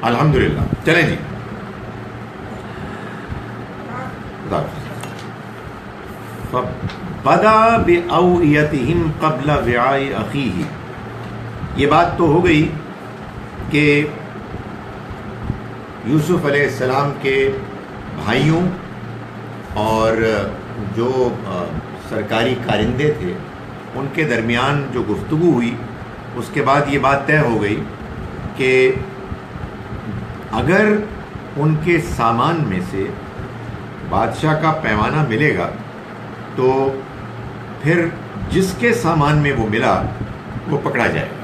الحمدللہ. چلیں جی. فَبَدَا بِأَوْعِيَتِهِمْ قَبْلَ وِعَاءِ أَخِيهِ. یہ بات تو ہو گئی کہ یوسف علیہ السلام کے بھائیوں اور جو سرکاری کارندے تھے ان کے درمیان جو گفتگو ہوئی، اس کے بعد یہ بات طے ہو گئی کہ اگر ان کے سامان میں سے بادشاہ کا پیمانہ ملے گا تو پھر جس کے سامان میں وہ ملا وہ پکڑا جائے گا.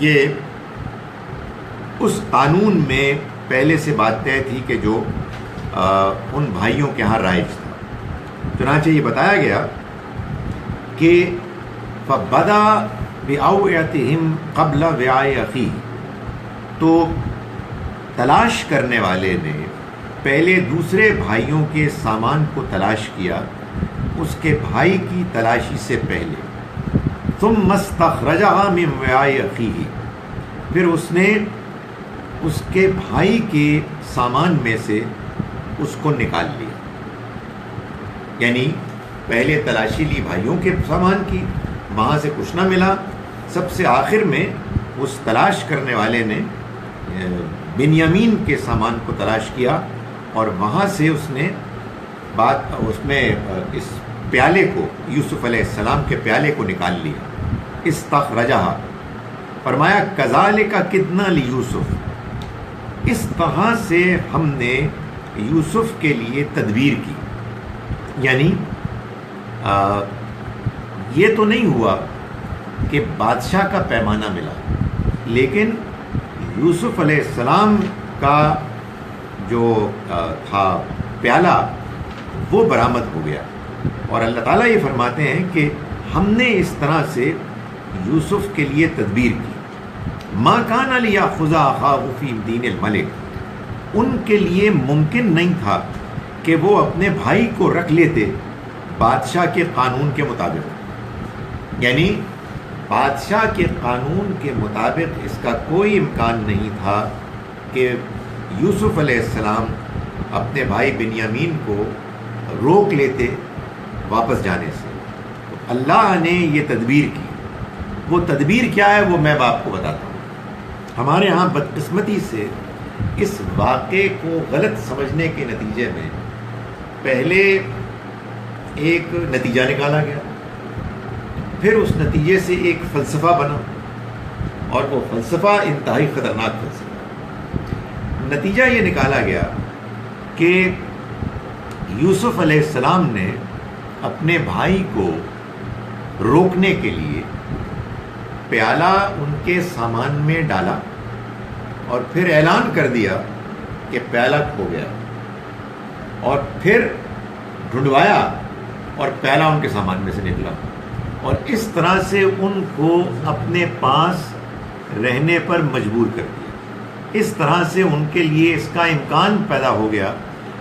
یہ اس قانون میں پہلے سے بات طے تھی کہ جو ان بھائیوں کے ہاں رائج تھا. چنانچہ یہ بتایا گیا کہ فَبَدَا بِأَوْعِيَتِهِمْ قَبْلَ وِعَاءِ أَخِيهِ، تو تلاش کرنے والے نے پہلے دوسرے بھائیوں کے سامان کو تلاش کیا اس کے بھائی کی تلاشی سے پہلے. ثُمَّ اسْتَخْرَجَهَا مِنْ وِعَاءِ أَخِيهِ، پھر اس نے اس کے بھائی کے سامان میں سے اس کو نکال لیا. یعنی پہلے تلاشی لی بھائیوں کے سامان کی، وہاں سے کچھ نہ ملا. سب سے آخر میں اس تلاش کرنے والے نے بنیامین کے سامان کو تلاش کیا اور وہاں سے اس نے اس میں اس پیالے کو، یوسف علیہ السلام کے پیالے کو نکال لیا. استخرجہا، فرمایا کذالک کدنا لیوسف، اس طرح سے ہم نے یوسف کے لیے تدبیر کی. یعنی یہ تو نہیں ہوا کہ بادشاہ کا پیمانہ ملا، لیکن یوسف علیہ السلام کا جو تھا پیالہ وہ برآمد ہو گیا. اور اللہ تعالیٰ یہ فرماتے ہیں کہ ہم نے اس طرح سے یوسف کے لیے تدبیر کی. ما کان لیأخذ اخاہ فی دین الملک، ان کے لیے ممکن نہیں تھا کہ وہ اپنے بھائی کو رکھ لیتے بادشاہ کے قانون کے مطابق. یعنی بادشاہ کے قانون کے مطابق اس کا کوئی امکان نہیں تھا کہ یوسف علیہ السلام اپنے بھائی بنیامین کو روک لیتے واپس جانے سے. تو اللہ نے یہ تدبیر کی. وہ تدبیر کیا ہے وہ میں آپ کو بتاتا ہوں. ہمارے ہاں بدقسمتی سے اس واقعے کو غلط سمجھنے کے نتیجے میں پہلے ایک نتیجہ نکالا گیا، پھر اس نتیجے سے ایک فلسفہ بنا، اور وہ فلسفہ انتہائی خطرناک فلسفہ. نتیجہ یہ نکالا گیا کہ یوسف علیہ السلام نے اپنے بھائی کو روکنے کے لیے پیالہ ان کے سامان میں ڈالا اور پھر اعلان کر دیا کہ پیالہ کھو گیا، اور پھر ڈھونڈوایا اور پیالہ ان کے سامان میں سے نکلا. اور اس طرح سے ان کو اپنے پاس رہنے پر مجبور کر دیا. اس طرح سے ان کے لیے اس کا امکان پیدا ہو گیا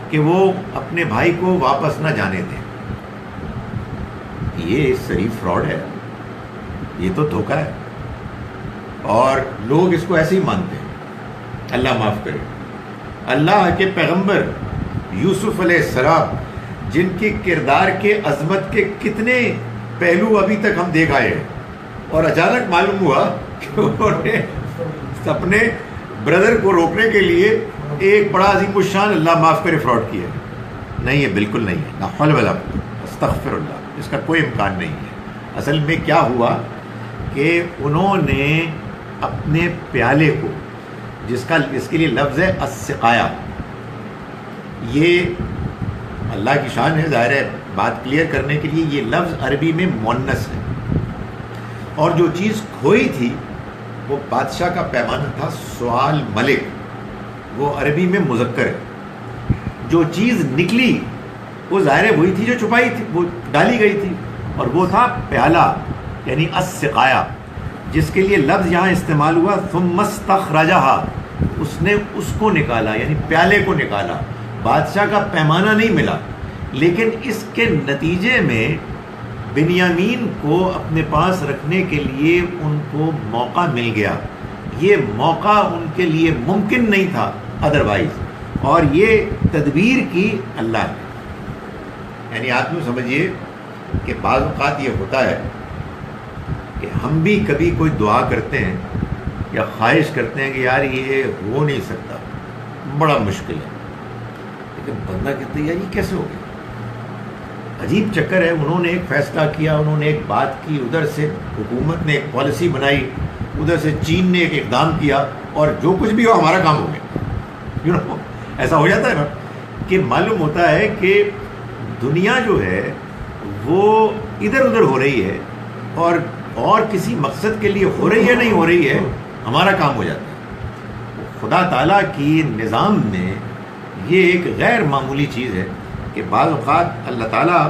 کہ وہ اپنے بھائی کو واپس نہ جانے دیں. یہ صحیح فراڈ ہے، یہ تو دھوکہ ہے، اور لوگ اس کو ایسے ہی مانتے ہیں. اللہ معاف کرے. اللہ کے پیغمبر یوسف علیہ السلام، جن کے کردار کے عظمت کے کتنے پہلو ابھی تک ہم دیکھ آئے ہیں، اور اچانک معلوم ہوا کہ انہوں نے اپنے بردر کو روکنے کے لیے ایک بڑا عظیم الشان، اللہ معاف کرے، فراڈ کیا. نہیں، یہ بالکل نہیں ہے. لا حول ولا قوة، استغفر اللہ، اس کا کوئی امکان نہیں ہے. اصل میں کیا ہوا کہ انہوں نے اپنے پیالے کو، جس کے لیے لفظ ہے السقایا، یہ اللہ کی شان ہے، ظاہر ہے بات کلیئر کرنے کے لیے یہ لفظ عربی میں مؤنث ہے، اور جو چیز کھوئی تھی وہ بادشاہ کا پیمانہ تھا، سوال ملک، وہ عربی میں مذکر ہے. جو چیز نکلی وہ ظاہر ہے وہی تھی جو چھپائی تھی، وہ ڈالی گئی تھی، اور وہ تھا پیالہ، یعنی السقایا، جس کے لیے لفظ یہاں استعمال ہوا ثم استخرجہا، اس نے اس کو نکالا، یعنی پیالے کو نکالا. بادشاہ کا پیمانہ نہیں ملا، لیکن اس کے نتیجے میں بنیامین کو اپنے پاس رکھنے کے لیے ان کو موقع مل گیا. یہ موقع ان کے لیے ممکن نہیں تھا ادروائز، اور یہ تدبیر کی اللہ نے. یعنی آپ یوں سمجھیے کہ بعض اوقات یہ ہوتا ہے کہ ہم بھی کبھی کوئی دعا کرتے ہیں یا خواہش کرتے ہیں کہ یار یہ ہو نہیں سکتا، بڑا مشکل ہے، لیکن بندہ کہتے ہیں یار یہ کیسے ہو گیا. عجیب چکر ہے. انہوں نے ایک فیصلہ کیا، انہوں نے ایک بات کی، ادھر سے حکومت نے ایک پالیسی بنائی، ادھر سے چین نے ایک اقدام کیا، اور جو کچھ بھی ہو ہمارا کام ہو گیا. ایسا ہو جاتا ہے نا کہ معلوم ہوتا ہے کہ دنیا جو ہے وہ ادھر ادھر ہو رہی ہے، اور کسی مقصد کے لیے ہو رہی ہے نہیں ہو رہی ہے، ہمارا کام ہو جاتا ہے. خدا تعالیٰ کی نظام میں یہ ایک غیر معمولی چیز ہے کہ بعض اوقات اللہ تعالیٰ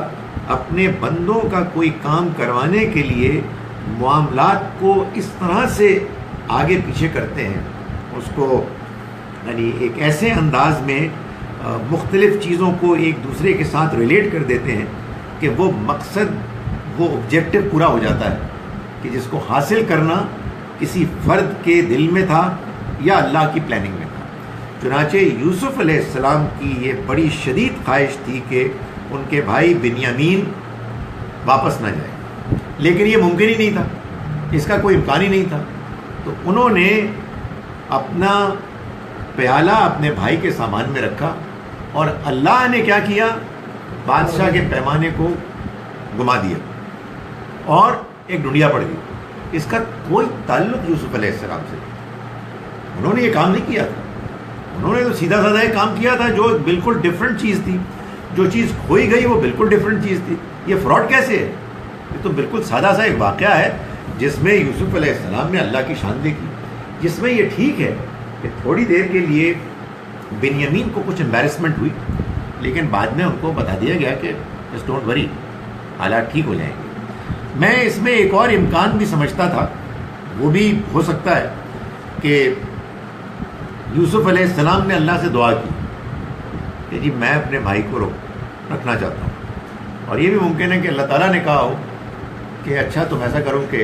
اپنے بندوں کا کوئی کام کروانے کے لیے معاملات کو اس طرح سے آگے پیچھے کرتے ہیں، اس کو یعنی ایک ایسے انداز میں مختلف چیزوں کو ایک دوسرے کے ساتھ ریلیٹ کر دیتے ہیں کہ وہ مقصد، وہ آبجیکٹو پورا ہو جاتا ہے کہ جس کو حاصل کرنا کسی فرد کے دل میں تھا یا اللہ کی پلاننگ میں تھا. چنانچہ یوسف علیہ السلام کی یہ بڑی شدید خواہش تھی کہ ان کے بھائی بنیامین واپس نہ جائے، لیکن یہ ممکن ہی نہیں تھا، اس کا کوئی امکان ہی نہیں تھا. تو انہوں نے اپنا پیالہ اپنے بھائی کے سامان میں رکھا، اور اللہ نے کیا کیا، بادشاہ کے پیمانے کو گما دیا اور ایک ڈنڈیا پڑ گئی. اس کا کوئی تعلق یوسف علیہ السلام سے نہیں. انہوں نے یہ کام نہیں کیا تھا، انہوں نے تو سیدھا سادہ ایک کام کیا تھا جو بالکل ڈفرینٹ چیز تھی. جو چیز کھوئی گئی وہ بالکل ڈفرینٹ چیز تھی. یہ فراڈ کیسے ہے؟ یہ تو بالکل سادہ سا ایک واقعہ ہے جس میں یوسف علیہ السلام نے اللہ کی شان دیکھی، جس میں یہ ٹھیک ہے کہ تھوڑی دیر کے لیے بنیامین کو کچھ امبیرسمنٹ ہوئی، لیکن بعد میں ان کو بتا دیا گیا کہ جسٹ ڈونٹ وری، حالات ٹھیک ہو جائیں گے. میں اس میں ایک اور امکان بھی سمجھتا تھا، وہ بھی ہو سکتا ہے کہ یوسف علیہ السلام نے اللہ سے دعا کی کہ جی میں اپنے بھائی کو رکھنا چاہتا ہوں، اور یہ بھی ممکن ہے کہ اللہ تعالیٰ نے کہا ہو کہ اچھا تم ایسا کرو کہ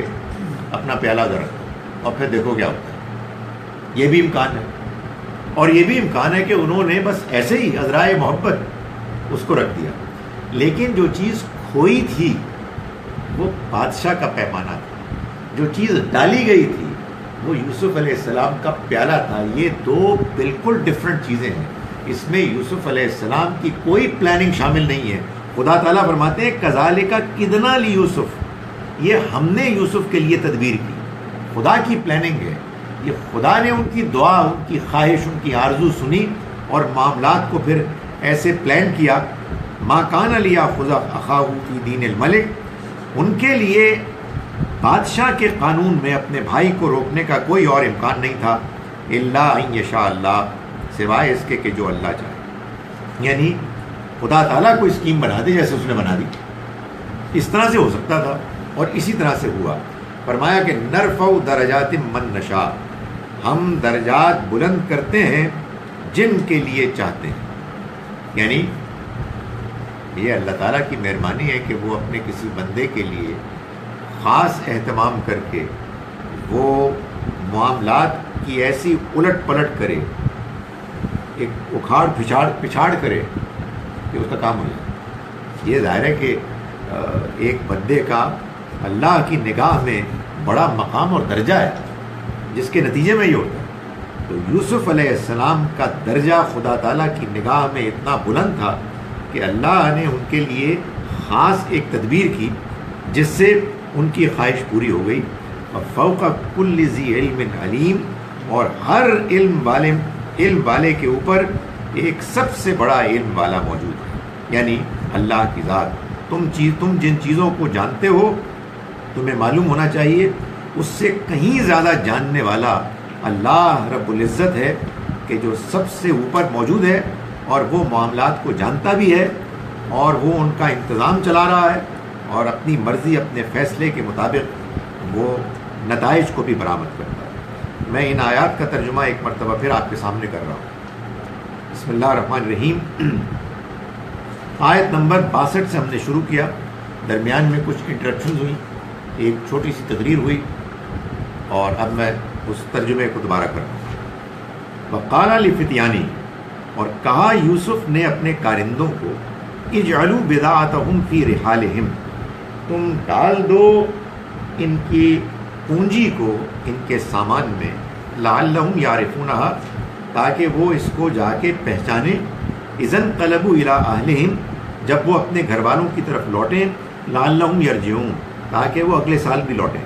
اپنا پیالہ ادھر رکھو اور پھر دیکھو کیا ہوتا ہے. یہ بھی امکان ہے. اور یہ بھی امکان ہے کہ انہوں نے بس ایسے ہی عذرائے محبت اس کو رکھ دیا. لیکن جو چیز کھوئی تھی وہ بادشاہ کا پیمانہ تھا، جو چیز ڈالی گئی تھی وہ یوسف علیہ السلام کا پیالہ تھا. یہ دو بالکل ڈفرینٹ چیزیں ہیں. اس میں یوسف علیہ السلام کی کوئی پلاننگ شامل نہیں ہے. خدا تعالیٰ فرماتے ہیں کذالک کدنا لیوسف، یہ ہم نے یوسف کے لیے تدبیر کی. خدا کی پلاننگ ہے. یہ خدا نے ان کی دعا، ان کی خواہش، ان کی آرزو سنی اور معاملات کو پھر ایسے پلان کیا. ما کان لیأخذ اخاہ فی دین الملک، ان کے لیے بادشاہ کے قانون میں اپنے بھائی کو روکنے کا کوئی اور امکان نہیں تھا، الا ان یشاء اللہ، سوائے اس کے کہ جو اللہ چاہے. یعنی خدا تعالیٰ کو اسکیم بنا دے جیسے اس نے بنا دی. اس طرح سے ہو سکتا تھا اور اسی طرح سے ہوا. فرمایا کہ نرفع درجات من نشاء، ہم درجات بلند کرتے ہیں جن کے لیے چاہتے ہیں. یعنی یہ اللہ تعالیٰ کی مہربانی ہے کہ وہ اپنے کسی بندے کے لیے خاص اہتمام کر کے وہ معاملات کی ایسی الٹ پلٹ کرے، ایک اکھاڑ پچھاڑ کرے کہ اس کا کام ہو جائے. یہ ظاہر ہے کہ ایک بندے کا اللہ کی نگاہ میں بڑا مقام اور درجہ ہے جس کے نتیجے میں یہ ہوتا ہے. تو یوسف علیہ السلام کا درجہ خدا تعالیٰ کی نگاہ میں اتنا بلند تھا کہ اللہ نے ان کے لیے خاص ایک تدبیر کی جس سے ان کی خواہش پوری ہو گئی. فوق کل ذی علم علیم، اور ہر علم والے کے اوپر ایک سب سے بڑا علم والا موجود ہے، یعنی اللہ کی ذات. تم جن چیزوں کو جانتے ہو تمہیں معلوم ہونا چاہیے اس سے کہیں زیادہ جاننے والا اللہ رب العزت ہے کہ جو سب سے اوپر موجود ہے، اور وہ معاملات کو جانتا بھی ہے اور وہ ان کا انتظام چلا رہا ہے اور اپنی مرضی اپنے فیصلے کے مطابق وہ نتائج کو بھی برآمد کرتا ہے. میں ان آیات کا ترجمہ ایک مرتبہ پھر آپ کے سامنے کر رہا ہوں. بسم اللہ الرحمن الرحیم. آیت نمبر 62 سے ہم نے شروع کیا. درمیان میں کچھ انٹرپشنز ہوئی، ایک چھوٹی سی تقریر ہوئی، اور اب میں اس ترجمے کو دوبارہ کرنا. وقال لفتیانی، اور کہا یوسف نے اپنے کارندوں کو، اجعلوا بضاعتهم فی رحالہم، تم ڈال دو ان کی پونجی کو ان کے سامان میں، لعلہم یعرفونہا، تاکہ وہ اس کو جا کے پہچانیں، اذا انقلبوا الی اہلہم، جب وہ اپنے گھر والوں کی طرف لوٹیں، لعلہم یرجعون، تاکہ وہ اگلے سال بھی لوٹیں.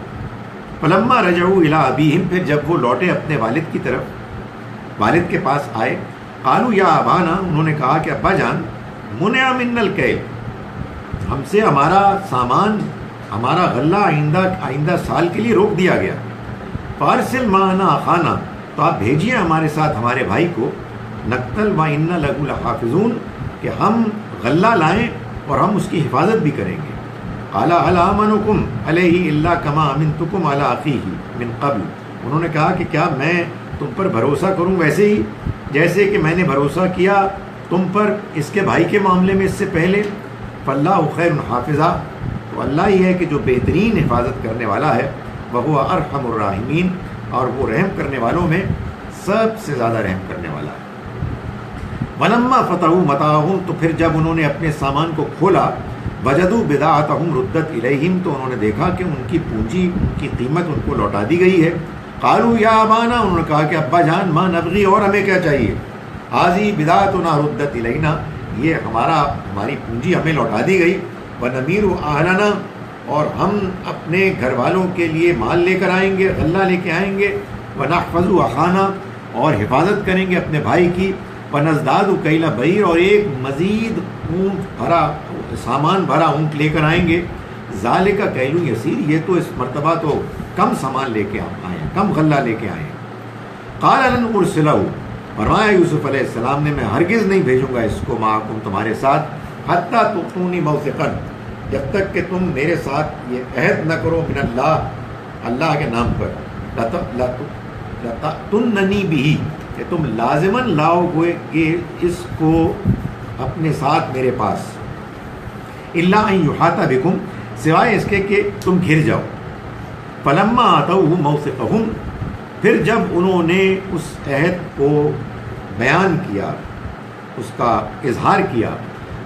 فلما رجعوا الی ابیہم، پھر جب وہ لوٹے اپنے والد کی طرف، والد کے پاس آئے، قالوا یا ابانا، انہوں نے کہا کہ ابا جان، منع منا الکیل، ہم سے ہمارا سامان، ہمارا غلہ آئندہ سال کے لیے روک دیا گیا. فارسل معنا اخانا، تو آپ بھیجیے ہمارے ساتھ ہمارے بھائی کو، نقتل وانا لہ لحافظون، کہ ہم غلہ لائیں اور ہم اس کی حفاظت بھی کریں گے. قال هل آمنکم علیہ الا کما امنتکم علی اخیہ من قبل، انہوں نے کہا کہ کیا میں تم پر بھروسہ کروں ویسے ہی جیسے کہ میں نے بھروسہ کیا تم پر اس کے بھائی کے معاملے میں اس سے پہلے. فاللہ خیر حافظہ، تو اللہ ہی ہے کہ جو بہترین حفاظت کرنے والا ہے. وہو ارحم الراحمین، اور وہ رحم کرنے والوں میں سب سے زیادہ رحم کرنے والا ہے. ولما فتحوا متاعهم، تو پھر جب انہوں نے اپنے سامان کو کھولا، وجدوا بضاعتهم ردت الیہم، تو انہوں نے دیکھا کہ ان کی پونجی، ان کی قیمت ان کو لوٹا دی گئی ہے. قالوا یا ابانا، انہوں نے کہا کہ ابا جان، ما نبغی، اور ہمیں کیا چاہیے، حاذی بضاعتنا ردت الینا، یہ ہماری پونجی ہمیں لوٹا دی گئی. ونمیر اہلنا، اور ہم اپنے گھر والوں کے لیے مال لے کر آئیں گے، غلہ لے کے آئیں گے. ونحفظ اخانا، اور حفاظت کریں گے اپنے بھائی کی. ونزداد کیل بعیر، اور ایک مزید اونٹ بھرا، سامان بھرا اونٹ لے کر آئیں گے. ذالک کیل یسیر، یہ تو اس مرتبہ تو کم سامان لے کے آئے ہیں، کم غلہ لے کے آئے ہیں. قال لن ارسلہ، فرمایا یوسف علیہ السلام نے، میں ہرگز نہیں بھیجوں گا اس کو معکم، تمہارے ساتھ، حتی تؤتونی موثقا، جب تک کہ تم میرے ساتھ یہ عہد نہ کرو، من اللہ کے نام پر، لتأتوننی بہ، کہ تم لازماً لاؤ گے اس کو اپنے ساتھ میرے پاس. الا ان یحاط بکم، سوائے اس کے کہ تم گھر جاؤ. فلما آتوہ موثقہم، پھر جب انہوں نے اس عہد کو بیان کیا، اس کا اظہار کیا،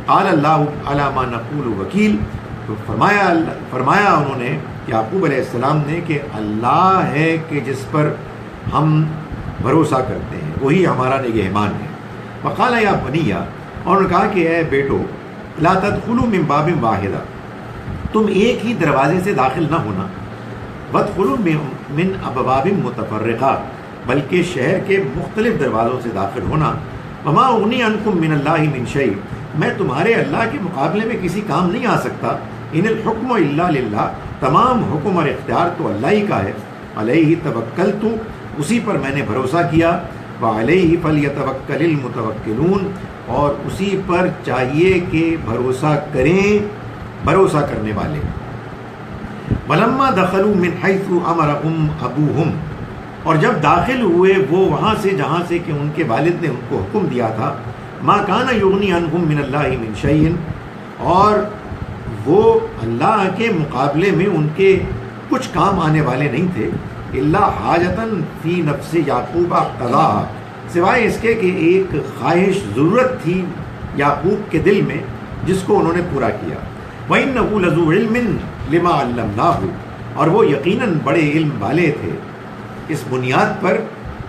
قال اللہ علی ما نقول وکیل، تو فرمایا انہوں نے، یعقوب علیہ السلام نے، کہ اللہ ہے کہ جس پر ہم بھروسہ کرتے ہیں، وہی ہمارا نگہبان ہے. وقال یا بنی، اور انہوں نے کہا کہ اے بیٹو، لا تدخلوا من باب واحدہ، تم ایک ہی دروازے سے داخل نہ ہونا. وادخلوا من ابواب متفرقہ، بلکہ شہر کے مختلف دروازوں سے داخل ہونا. وما اغنی عنکم من اللہ من شیء، میں تمہارے اللہ کے مقابلے میں کسی کام نہیں آ سکتا. ان الحکم الا للہ، تمام حکم اور اختیار تو اللہ ہی کا ہے. علیہ توکلت، اسی پر میں نے بھروسہ کیا. وعلیہ فلیتوکل المتوکلون، اور اسی پر چاہیے کہ بھروسہ کریں بھروسہ کرنے والے. ولما دخلوا من حیث امرهم ابوہم، اور جب داخل ہوئے وہ وہاں سے جہاں سے کہ ان کے والد نے ان کو حکم دیا تھا، ما کان یغنی عنہم من اللہ من شیء، اور وہ اللہ کے مقابلے میں ان کے کچھ کام آنے والے نہیں تھے. الا حاجتاً فی نفس یعقوب قضاها، سوائے اس کے کہ ایک خواہش، ضرورت تھی یعقوب کے دل میں، جس کو انہوں نے پورا کیا. وَإِنَّهُ لَذُو عِلْمٍ لِمَا عَلَّمْنَاهُ، اور وہ یقیناً بڑے علم والے تھے اس بنیاد پر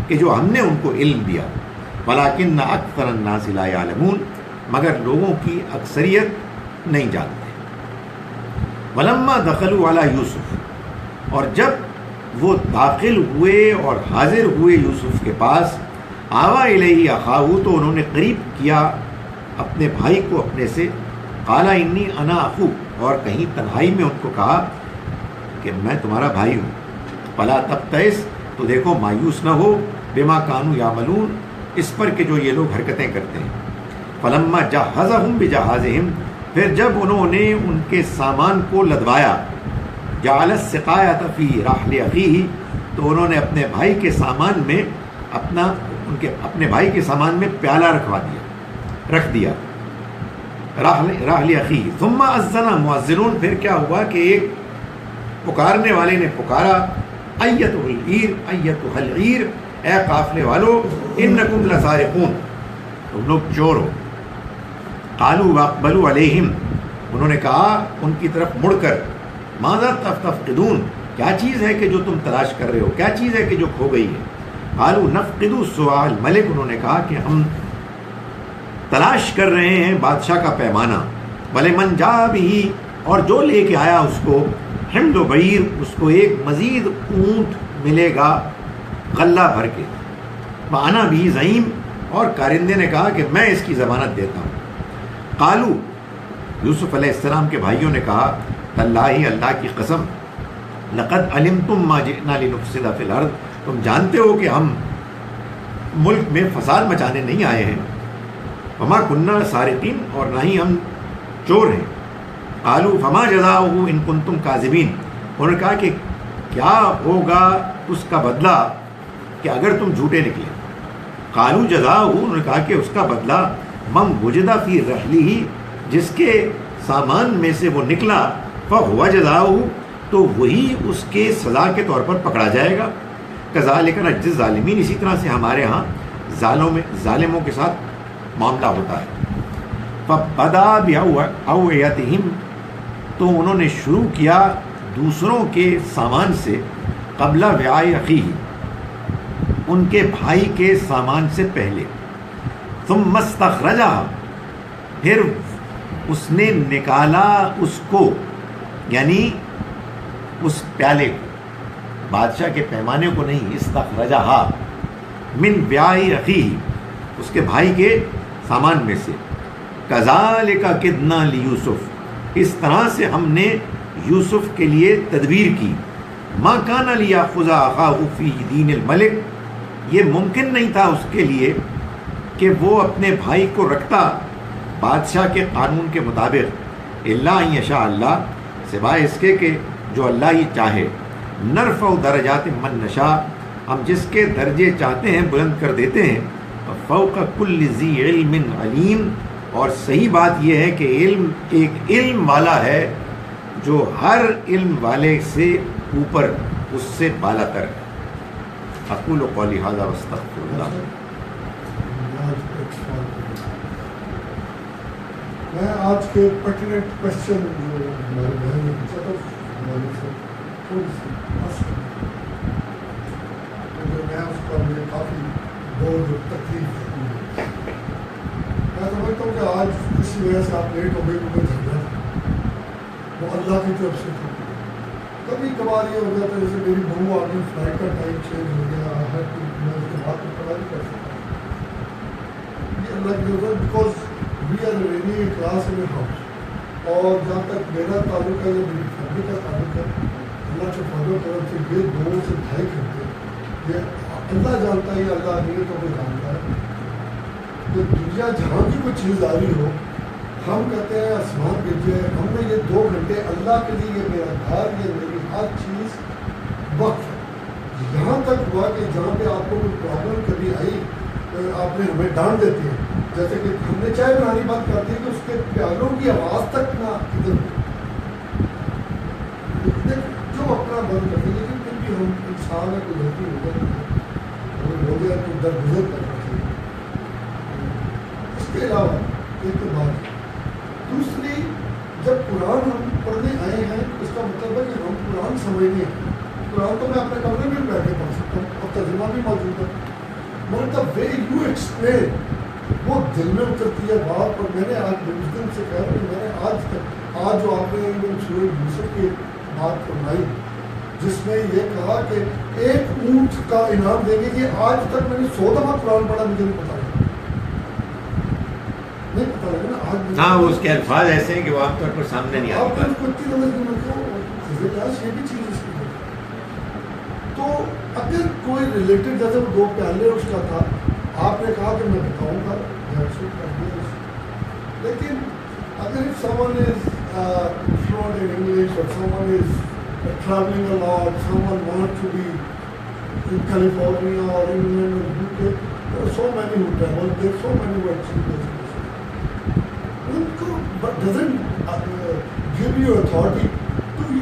کہ جو ہم نے ان کو علم دیا. وَلَٰكِنَّ أَكْثَرَ النَّاسِ لَا يَعْلَمُونَ، مگر لوگوں کی اکثریت نہیں جانتے. وَلَمَّا دَخَلُوا عَلَىٰ يُوسُف، اور جب وہ داخل ہوئے اور حاضر ہوئے یوسف کے پاس، آوا الیہ اخاہ، تو انہوں نے قریب کیا اپنے بھائی کو اپنے سے. قال انی انا اخوک، اور کہیں تنہائی میں ان کو کہا کہ میں تمہارا بھائی ہوں. فلا تبتئس، تو دیکھو مایوس نہ ہو، بما کانوا یعملون، اس پر کہ جو یہ لوگ حرکتیں کرتے ہیں. فلما جہزہم بجہازہم، پھر جب انہوں نے ان کے سامان کو لدوایا، جعل السقایۃ فی رحل اخیہ، تو انہوں نے اپنے بھائی کے سامان میں اپنے بھائی کے سامان میں پیالہ رکھ دیا، رحل اخیہ. ثم اذن مؤذن، پھر کیا ہوا کہ ایک پکارنے والے نے پکارا، ایتھا العیر، اے قافلے والو، انکم لسارقون، تم لوگ چور ہو۔ قالوا واقبلوا علیہم، انہوں نے کہا ان کی طرف مڑ کر، ماذا تفقدون، کیا چیز ہے کہ جو تم تلاش کر رہے ہو، کیا چیز ہے کہ جو کھو گئی ہے؟ قالوا نفقد صواع الملک، انہوں نے کہا کہ ہم تلاش کر رہے ہیں بادشاہ کا پیمانہ، ولمن جاء بہ، اور جو لے کے آیا اس کو، حمل و بعیر، اس کو ایک مزید اونٹ ملے گا غلہ بھر کے، وانا بھی زعیم، اور کارندے نے کہا کہ میں اس کی ضمانت دیتا ہوں۔ قالو، یوسف علیہ السلام کے بھائیوں نے کہا، تاللہ، اللہ کی قسم، لقد علمتم ما جئنا لنفسد فی الارض، تم جانتے ہو کہ ہم ملک میں فساد مچانے نہیں آئے ہیں، وما کننا سارقین، اور نہ ہی ہم چور ہیں۔ قالوا فما جزاؤہ ان کنتم کاذبین، انہوں نے کہا کہ کیا ہوگا اس کا بدلہ کہ اگر تم جھوٹے نکلے۔ قالوا جزاؤہ، انہوں نے کہا کہ اس کا بدلہ، من وجد فی رحلہ، جس کے سامان میں سے وہ نکلا، فہو جزاؤہ، تو وہی اس کے سزا کے طور پر پکڑا جائے گا۔ کذالک نجزی الظالمین، اسی طرح سے ہمارے ہاں ظالموں کے ساتھ معاملہ ہوتا ہے۔ فبدا بأوعیتہم، تو انہوں نے شروع کیا دوسروں کے سامان سے، قبل وعاء اخیہ، ان کے بھائی کے سامان سے پہلے، ثم استخرجہ، پھر اس نے نکالا اس کو، یعنی اس پیالے کو، بادشاہ کے پیمانے کو نہیں، استخرجہ، من وعاء اخیہ، اس کے بھائی کے سامان میں سے، کذالک کدنا لیوسف، اس طرح سے ہم نے یوسف کے لیے تدبیر کی، ما کان لیأخذ اخاہ فی دین الملک، یہ ممکن نہیں تھا اس کے لیے کہ وہ اپنے بھائی کو رکھتا بادشاہ کے قانون کے مطابق، الا ان یشاء اللہ، سوائے اس کے کہ جو اللہ ہی چاہے، نرفع درجات من نشاء، ہم جس کے درجے چاہتے ہیں بلند کر دیتے ہیں، فوق کل ذی علم علیم، اور صحیح بات یہ ہے کہ علم ایک علم والا ہے جو ہر علم والے سے اوپر، اس سے بالا تر ہے۔ اقول قولی ھذا واستغفر اللہ۔ میں آج کے پرٹیننٹ کوشچن جو ہمارے بہن نے پوچھا تھا ہمارے سے تھوڑی سی میں اس کا مجھے کافی بہت تکلیف ہوئی۔ میں سمجھتا ہوں کہ آج کسی وجہ سے آپ لیٹ ہو گئی، مجھے جھگڑا وہ اللہ کی طرف سے تھا۔ کبھی کبھار یہ ہو جاتا ہے جیسے میری بہو آ گئی، فلائٹ کا ٹائم چینج ہو گیا، ہر میں اس کے بعد میں پڑھائی کر سکتا ہوں، یہ اللہ کی طرف ہے، because we are running a class in a house, اور جہاں تک میرا تعلق ہے یا میری فیملی کا تعلق ہے، اللہ کے فضل و کرم سے یہ 2 سے 2.5 گھنٹے یہ اللہ جانتا ہے یا اللہ نہیں تو کوئی جانتا ہے، تو دنیا جہاں بھی کوئی چیز آ رہی ہو، ہم کہتے ہیں آسمان بھیجے، ہم نے یہ 2 گھنٹے اللہ کے لیے، یہ میرا گھر، یہ میری ہر چیز وقف ہے۔ یہاں تک ہوا کہ جہاں پہ آپ کو کوئی پرابلم کبھی آئی، آپ نے ہمیں ڈانٹ دیتے ہیں، جیسے کہ ہم نے چائے بنانی بات کرتے ہیں کہ اس کے پیالوں کی آواز تک نہ ادھر جو اپنا بند کرتے ہیں، لیکن پھر بھی ہم انسان ہے، کوئی غلطی ہو جاتی ہے، ہو جائے تو درگزر کرنا چاہیے۔ اس کے علاوہ ایک تو بات، دوسری، جب قرآن ہم پڑھنے آئے ہیں اس کا مطلب ہے کہ ہم قرآن سمجھنے ہیں۔ قرآن تو میں اپنے کمرے میں بیٹھ کے پڑھ سکتا ہوں اور ترجمہ بھی موجود ہے، مگر دا وے یو ایکسپلین وہ دل میں اترتی ہے بات۔ اور میں نے آج اس دن سے کہا کہ میں نے آج جو آپ نے سورہ یوسف کی بات فرمائی، جس میں یہ کہا کہ 1 اونٹ کا انعام دیں گے، کہ آج تک میں نے 100 دفعہ قرآن پڑھا، مجھے نہیں پتا لگا نا آج۔ ہاں، اس کے الفاظ ایسے ہیں کہ وہ عام طور پر سامنے نہیں آپ آتے۔ کو اتنی سمجھ یہ بھی چیز اس کی ہے۔ تو اگر کوئی ریلیٹڈ، جیسے وہ 2 پیالے اس کا تھا، آپ نے کہا کہ میں بتاؤں گا، لیکن اگر if someone is fluent in English or someone is traveling a lot, someone wants to be in California or England or UK, there are so many who travel, there are so many who actually unko but doesn't give you authority to,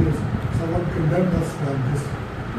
years someone condemned us like this.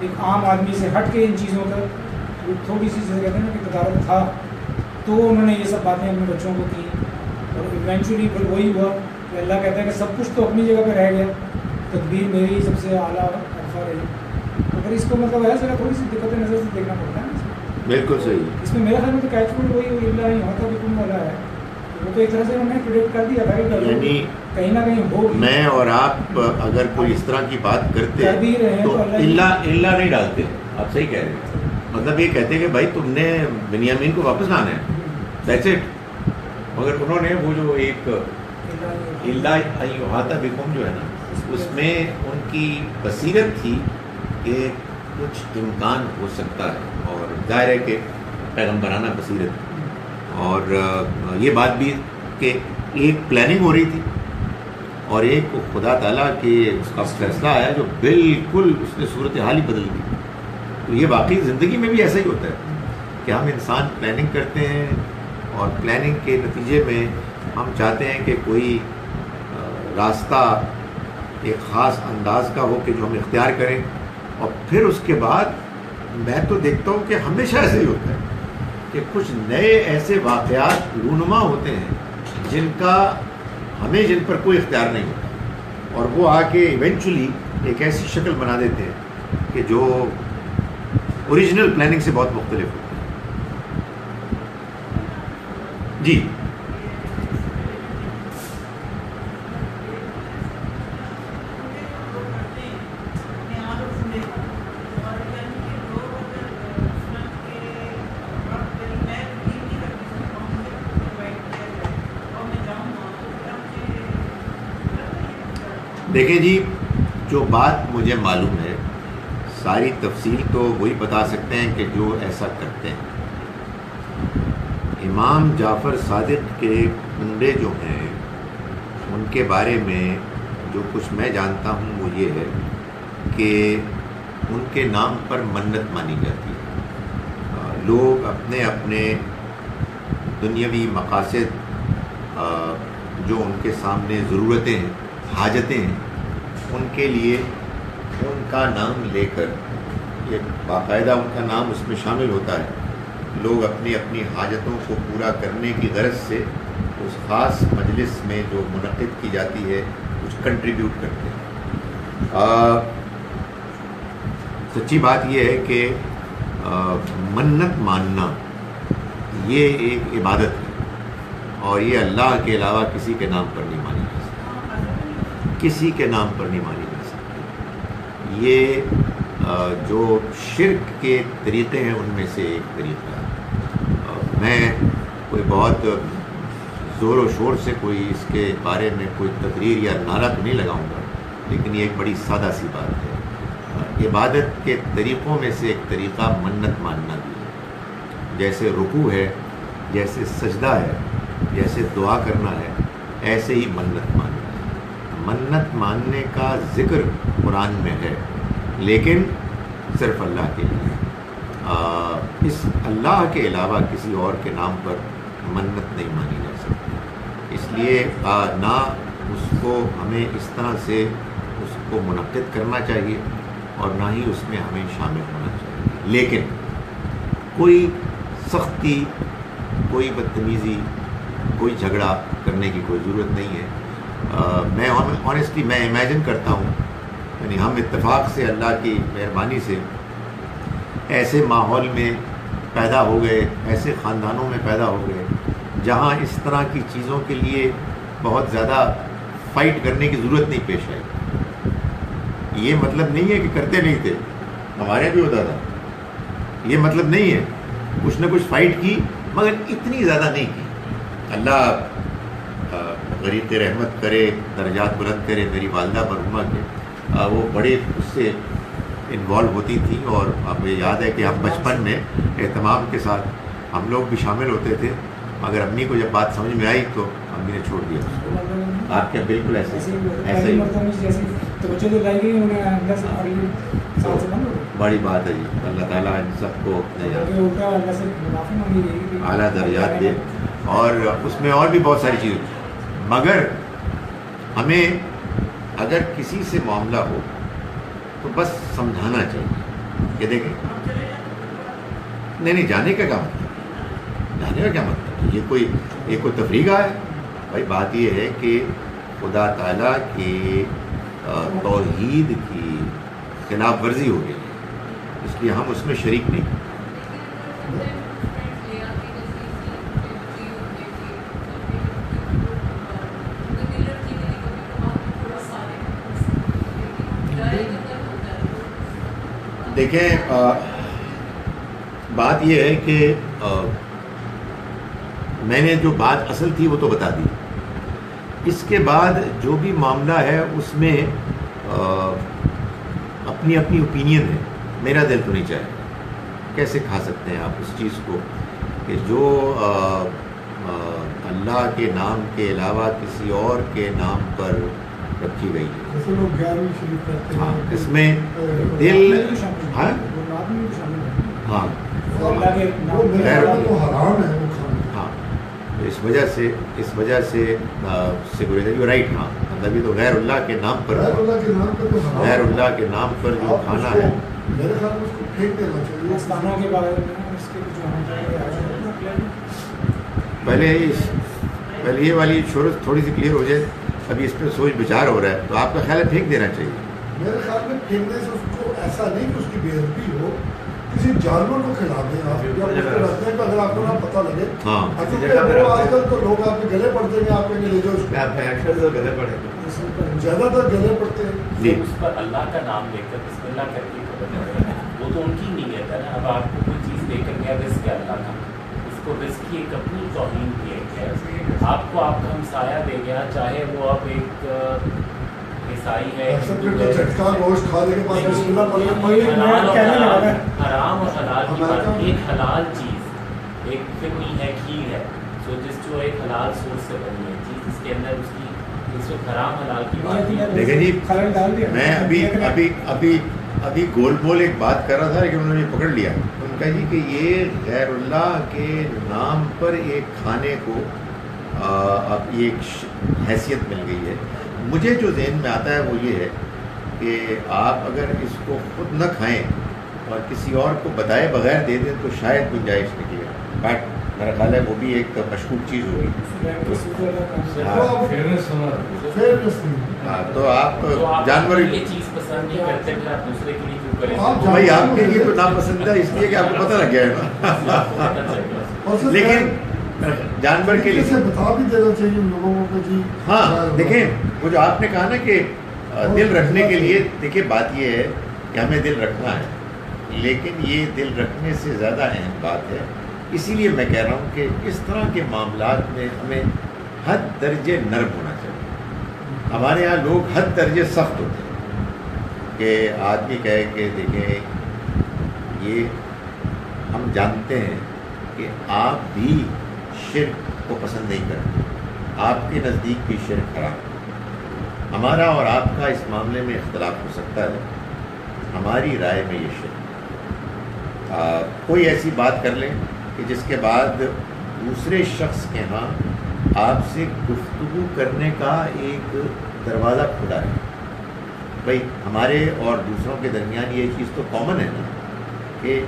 ایک عام آدمی سے ہٹ کے ان چیزوں کا وہ تھوڑی سی جیسے کہتے ہیں نا کہ تدارک تھا، تو انہوں نے یہ سب باتیں اپنے بچوں کو کی، اور ایونچولی پھر وہی ہوا کہ اللہ کہتا ہے کہ سب کچھ تو اپنی جگہ پہ رہ گیا، تدبیر میری سب سے اعلیٰ عرفہ رہی. تو پھر اس کو مطلب ہے ذرا تھوڑی سی دقت نظر سے دیکھنا پڑتا ہے نا. بالکل صحیح. اس میں میرے خیال میں تو کیچ پوائنٹ وہی اللہ یہاں تک حکم والا ہے، وہ تو ایک طرح سے انہوں نے پریڈکٹ کر دیا تھا کہ یعنی کہیں نہ کہیں ہو. میں اور آپ اگر کوئی اس طرح کی بات کرتے کر بھی رہے ہیں تو تو اللہ اللہ نہیں ڈالتے. آپ صحیح کہہ رہے ہیں. مطلب یہ کہتے ہیں کہ بھائی تم نے بنیامین کو واپس لانا ہے، دیٹس اٹ. مگر انہوں نے وہ جو ایک اللہ احاطہ بکم جو ہے نا، اس میں ان کی بصیرت تھی کہ کچھ امکان ہو سکتا ہے، اور ظاہر ہے کہ پیغمبرانہ بصیرت. اور یہ بات بھی کہ ایک پلاننگ ہو رہی تھی اور ایک خدا تعالیٰ کے اس کا فیصلہ آیا جو بالکل اس نے صورتحال ہی بدل دی. تو یہ واقعی زندگی میں بھی ایسا ہی ہوتا ہے کہ ہم انسان پلاننگ کرتے ہیں، اور پلاننگ کے نتیجے میں ہم چاہتے ہیں کہ کوئی راستہ ایک خاص انداز کا ہو کہ جو ہم اختیار کریں، اور پھر اس کے بعد میں تو دیکھتا ہوں کہ ہمیشہ ایسے ہی ہوتا ہے کہ کچھ نئے ایسے واقعات رونما ہوتے ہیں جن پر کوئی اختیار نہیں ہوتا، اور وہ آ کے ایونچولی ایک ایسی شکل بنا دیتے ہیں کہ جو اوریجنل پلاننگ سے بہت مختلف ہوتی ہے. جی دیکھیں جی، جو بات مجھے معلوم ہے، ساری تفصیل تو وہی بتا سکتے ہیں کہ جو ایسا کرتے ہیں. امام جعفر صادق کے کنڈے جو ہیں ان کے بارے میں جو کچھ میں جانتا ہوں وہ یہ ہے کہ ان کے نام پر منت مانی جاتی ہے. لوگ اپنے اپنے دنیاوی مقاصد جو ان کے سامنے ضرورتیں ہیں، حاجتیں ہیں، ان کے لیے ان کا نام لے کر، یہ باقاعدہ ان کا نام اس میں شامل ہوتا ہے، لوگ اپنی اپنی حاجتوں کو پورا کرنے کی غرض سے اس خاص مجلس میں جو منعقد کی جاتی ہے کچھ کنٹریبیوٹ کرتے ہیں. سچی بات یہ ہے کہ منت ماننا یہ ایک عبادت ہے، اور یہ اللہ کے علاوہ کسی کے نام پر نہیں مانی جا سکتی، کسی کے نام پر نہیں مانی جا سکتی. یہ جو شرک کے طریقے ہیں ان میں سے ایک طریقہ ہے. میں کوئی بہت زور و شور سے کوئی اس کے بارے میں کوئی تقریر یا نعرہ تو نہیں لگاؤں گا، لیکن یہ ایک بڑی سادہ سی بات ہے. عبادت کے طریقوں میں سے ایک طریقہ منت ماننا بھی ہے. جیسے رکوع ہے، جیسے سجدہ ہے، جیسے دعا کرنا ہے، ایسے ہی منت ماننا ہے. منت ماننے کا ذکر قرآن میں ہے، لیکن صرف اللہ کے لیے. اس اللہ کے علاوہ کسی اور کے نام پر منت نہیں مانی جا سکتی. اس لیے نہ اس کو ہمیں اس طرح سے اس کو منعقد کرنا چاہیے، اور نہ ہی اس میں ہمیں شامل ہونا چاہیے. لیکن کوئی سختی، کوئی بدتمیزی، کوئی جھگڑا کرنے کی کوئی ضرورت نہیں ہے. میں آنیسٹلی میں امیجن کرتا ہوں، یعنی ہم اتفاق سے اللہ کی مہربانی سے ایسے ماحول میں پیدا ہو گئے، ایسے خاندانوں میں پیدا ہو گئے جہاں اس طرح کی چیزوں کے لیے بہت زیادہ فائٹ کرنے کی ضرورت نہیں پیش آئی. یہ مطلب نہیں ہے کہ کرتے نہیں تھے، ہمارے بھی ہوتا تھا. یہ مطلب نہیں ہے، کچھ نہ کچھ فائٹ کی، مگر اتنی زیادہ نہیں کی. اللہ غریق رحمت کرے، درجات بلند کرے میری والدہ مرحومہ کے. وہ بڑے اس سے انوالو ہوتی تھیں، اور ہمیں یاد ہے کہ ہم بچپن میں اہتمام کے ساتھ ہم لوگ بھی شامل ہوتے تھے، مگر امی کو جب بات سمجھ میں آئی تو امی نے چھوڑ دیا. آپ کیا بالکل ایسے ہی بڑی بات ہے جی. اللہ تعالیٰ ان سب کو اعلیٰ درجات دے، اور اس میں اور بھی بہت ساری چیزیں. مگر ہمیں اگر کسی سے معاملہ ہو تو بس سمجھانا چاہیے. کہ دیکھیں نہیں جانے کا کیا مطلب، جانے کا کیا مطلب، یہ کوئی تفریح ہے بھائی. بات یہ ہے کہ خدا تعالیٰ کی توحید کی خلاف ورزی ہو گئی، اس لیے ہم اس میں شریک نہیں. دیکھیں بات یہ ہے کہ میں نے جو بات اصل تھی وہ تو بتا دی. اس کے بعد جو بھی معاملہ ہے اس میں اپنی اپنی اوپینین ہے. میرا دل تو نہیں چاہے. کیسے کھا سکتے ہیں آپ اس چیز کو کہ جو اللہ کے نام کے علاوہ کسی اور کے نام پر رکھی گئی ہے. جیسے لوگ 11ویں شریف کرتے ہیں. ہاں اس میں دل ہاں ہاں وہ میرے خیال میں تو حرام ہے وہ کھانا. ہاں اس وجہ سے یو رائٹ. ہاں مطلب یہ تو غیر اللہ کے نام پر، غیر اللہ کے نام پہ تو حرام. غیر اللہ کے نام پر جو کھانا ہے میرے خیال میں اس کو پھینک دینا چاہیے. استانوں کے بارے میں اس کے جو ہم پہلے یہ والی شہرت تھوڑی سی کلیئر ہو جائے. ابھی اس پہ سوچ بچار ہو رہا ہے تو آپ کا خیال ہے پھینک دینا چاہیے. میرے خیال میں پھینکنے سے اس کو ایسا نہیں کہ اس کی بے ادبی ہو، کسی جانور کو کھلا دیں آپ، یا اس کو رکھنے کا اگر آپ کو نہ پتہ لگے. ہاں آج کل تو لوگ آپ کے گلے پڑتے ہیں، آپ کے لے جاؤ اس کو. گلے پڑے زیادہ تر گلے پڑتے ہیں. جی اس پر اللہ کا نام لے کر بسم اللہ کر کے وہ تو ان کی نیت ہے نا. اب آپ کو کوئی چیز دے کر گیا رزق ہے اللہ کا، اس کو رزق کی ایک اپنی توہین کی ہے. آپ کو آپ کا ہمسایہ دے گیا، چاہے وہ اب ایک عیسائی ہے، جھٹکا گوشت کھا لے کے بعد بسم اللہ پڑھ کے حرام اور حلال کی بات. ایک حلال چیز ایک فکنی ہے، کھیر ہے، جو ایک حلال سورس سے بنی ہے چیز، اس کے اندر اس کی اس وقت حرام حلال کی بات. دیکھیں جی میں ابھی گول بول ایک بات کر رہا تھا لیکن انہوں نے پکڑ لیا. ان کا جی کہ یہ غیر اللہ کے نام پر ایک کھانے کو اب یہ ایک حیثیت مل گئی ہے. مجھے جو ذہن میں آتا ہے وہ یہ ہے کہ آپ اگر اس کو خود نہ کھائیں اور کسی اور کو بتائے بغیر دے دیں تو شاید گنجائش نکلے. بٹ میرا خیال ہے وہ بھی ایک مشکوک چیز ہوگی. ہاں تو آپ جانور یہ چیز پسند نہیں کرتے پھر آپ دوسرے کے لیے کیوں کریں؟ بھائی آپ کے لیے تو ناپسند ہے اس لیے کہ آپ کو پتہ لگ گیا ہے نا. لیکن جانور کے لیے بتا بھی دینا چاہیے ان لوگوں کو جی. ہاں دیکھیں وہ جو آپ نے کہا نا کہ دل رکھنے کے لیے، دیکھیں بات یہ ہے کہ ہمیں دل رکھنا ہے، لیکن یہ دل رکھنے سے زیادہ اہم بات ہے. اسی لیے میں کہہ رہا ہوں کہ اس طرح کے معاملات میں ہمیں حد درجے نرم ہونا چاہیے. ہمارے یہاں لوگ حد درجے سخت ہوتے ہیں کہ آدمی کہے کہ دیکھیں یہ ہم جانتے ہیں کہ آپ بھی شرک کو پسند نہیں کرتے، آپ کے نزدیک بھی شرک حرام ہے. ہمارا اور آپ کا اس معاملے میں اختلاف ہو سکتا ہے. ہماری رائے میں یہ شرک کوئی ایسی بات کر لیں کہ جس کے بعد دوسرے شخص کے ہاں آپ سے گفتگو کرنے کا ایک دروازہ کھلا ہے. بھائی ہمارے اور دوسروں کے درمیان یہ چیز تو کامن ہے نا کہ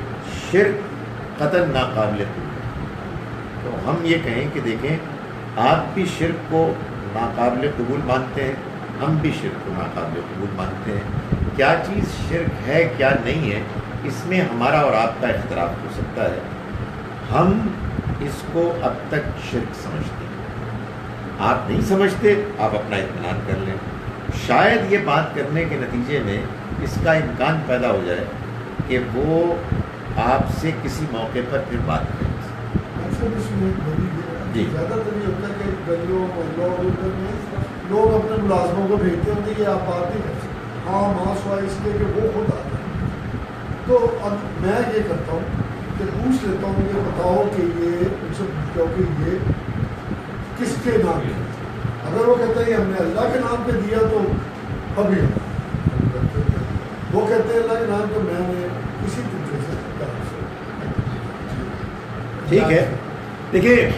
شرک قطعاً ناقابل قبول ہے. تو ہم یہ کہیں کہ دیکھیں آپ بھی شرک کو ناقابل قبول مانتے ہیں، ہم بھی شرک کو ناقابل قبول مانتے ہیں. کیا چیز شرک ہے کیا نہیں ہے اس میں ہمارا اور آپ کا اختلاف ہو سکتا ہے. ہم اس کو اب تک شرک سمجھتے ہیں، آپ نہیں سمجھتے، آپ اپنا اطمینان کر لیں. شاید یہ بات کرنے کے نتیجے میں اس کا امکان پیدا ہو جائے کہ وہ آپ سے کسی موقع پر پھر بات کریں. جی زیادہ تر یہ ہوتا ہے کہ گلیوں محلوں میں لوگ اپنے ملازموں کو بھیجتے ہوتے ہیں کہ آپ بات نہیں کر سکتے. ہاں ماس ہوا اس لیے کہ وہ خود آتے ہیں. تو اب میں یہ کرتا ہوں کہ پوچھ لیتا ہوں کہ بتاؤ کہ یہ ان سے پوچھتا ہوں کہ یہ کس کے نام پہ. اگر وہ کہتے ہیں ہم نے اللہ کے نام پہ دیا تو ابھی وہ کہتے ہیں اللہ کے نام پہ میں نے کسی طریقے سے ٹھیک ہے. دیکھیے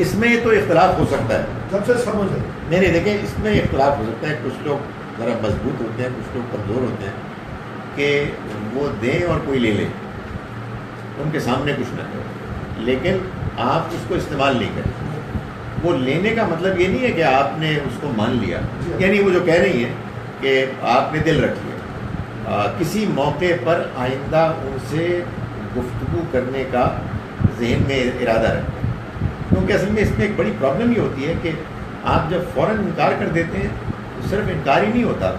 اس میں تو اختلاف ہو سکتا ہے، جب سے سمجھ ہے نہیں دیکھیں اس میں اختلاف ہو سکتا ہے. کچھ لوگ ذرا مضبوط ہوتے ہیں، کچھ لوگ کمزور ہوتے ہیں کہ وہ دیں اور کوئی لے لے، ان کے سامنے کچھ نہ کریں، لیکن آپ اس کو استعمال نہیں کریں۔ وہ لینے کا مطلب یہ نہیں ہے کہ آپ نے اس کو مان لیا، یعنی وہ جو کہہ رہی ہیں کہ آپ نے دل رکھ لیا، کسی موقع پر آئندہ ان سے گفتگو کرنے کا ذہن میں ارادہ رکھیں، کیونکہ اصل میں اس میں ایک بڑی پرابلم یہ ہوتی ہے کہ آپ جب فوراً انکار کر دیتے ہیں تو صرف انکار ہی نہیں ہوتا،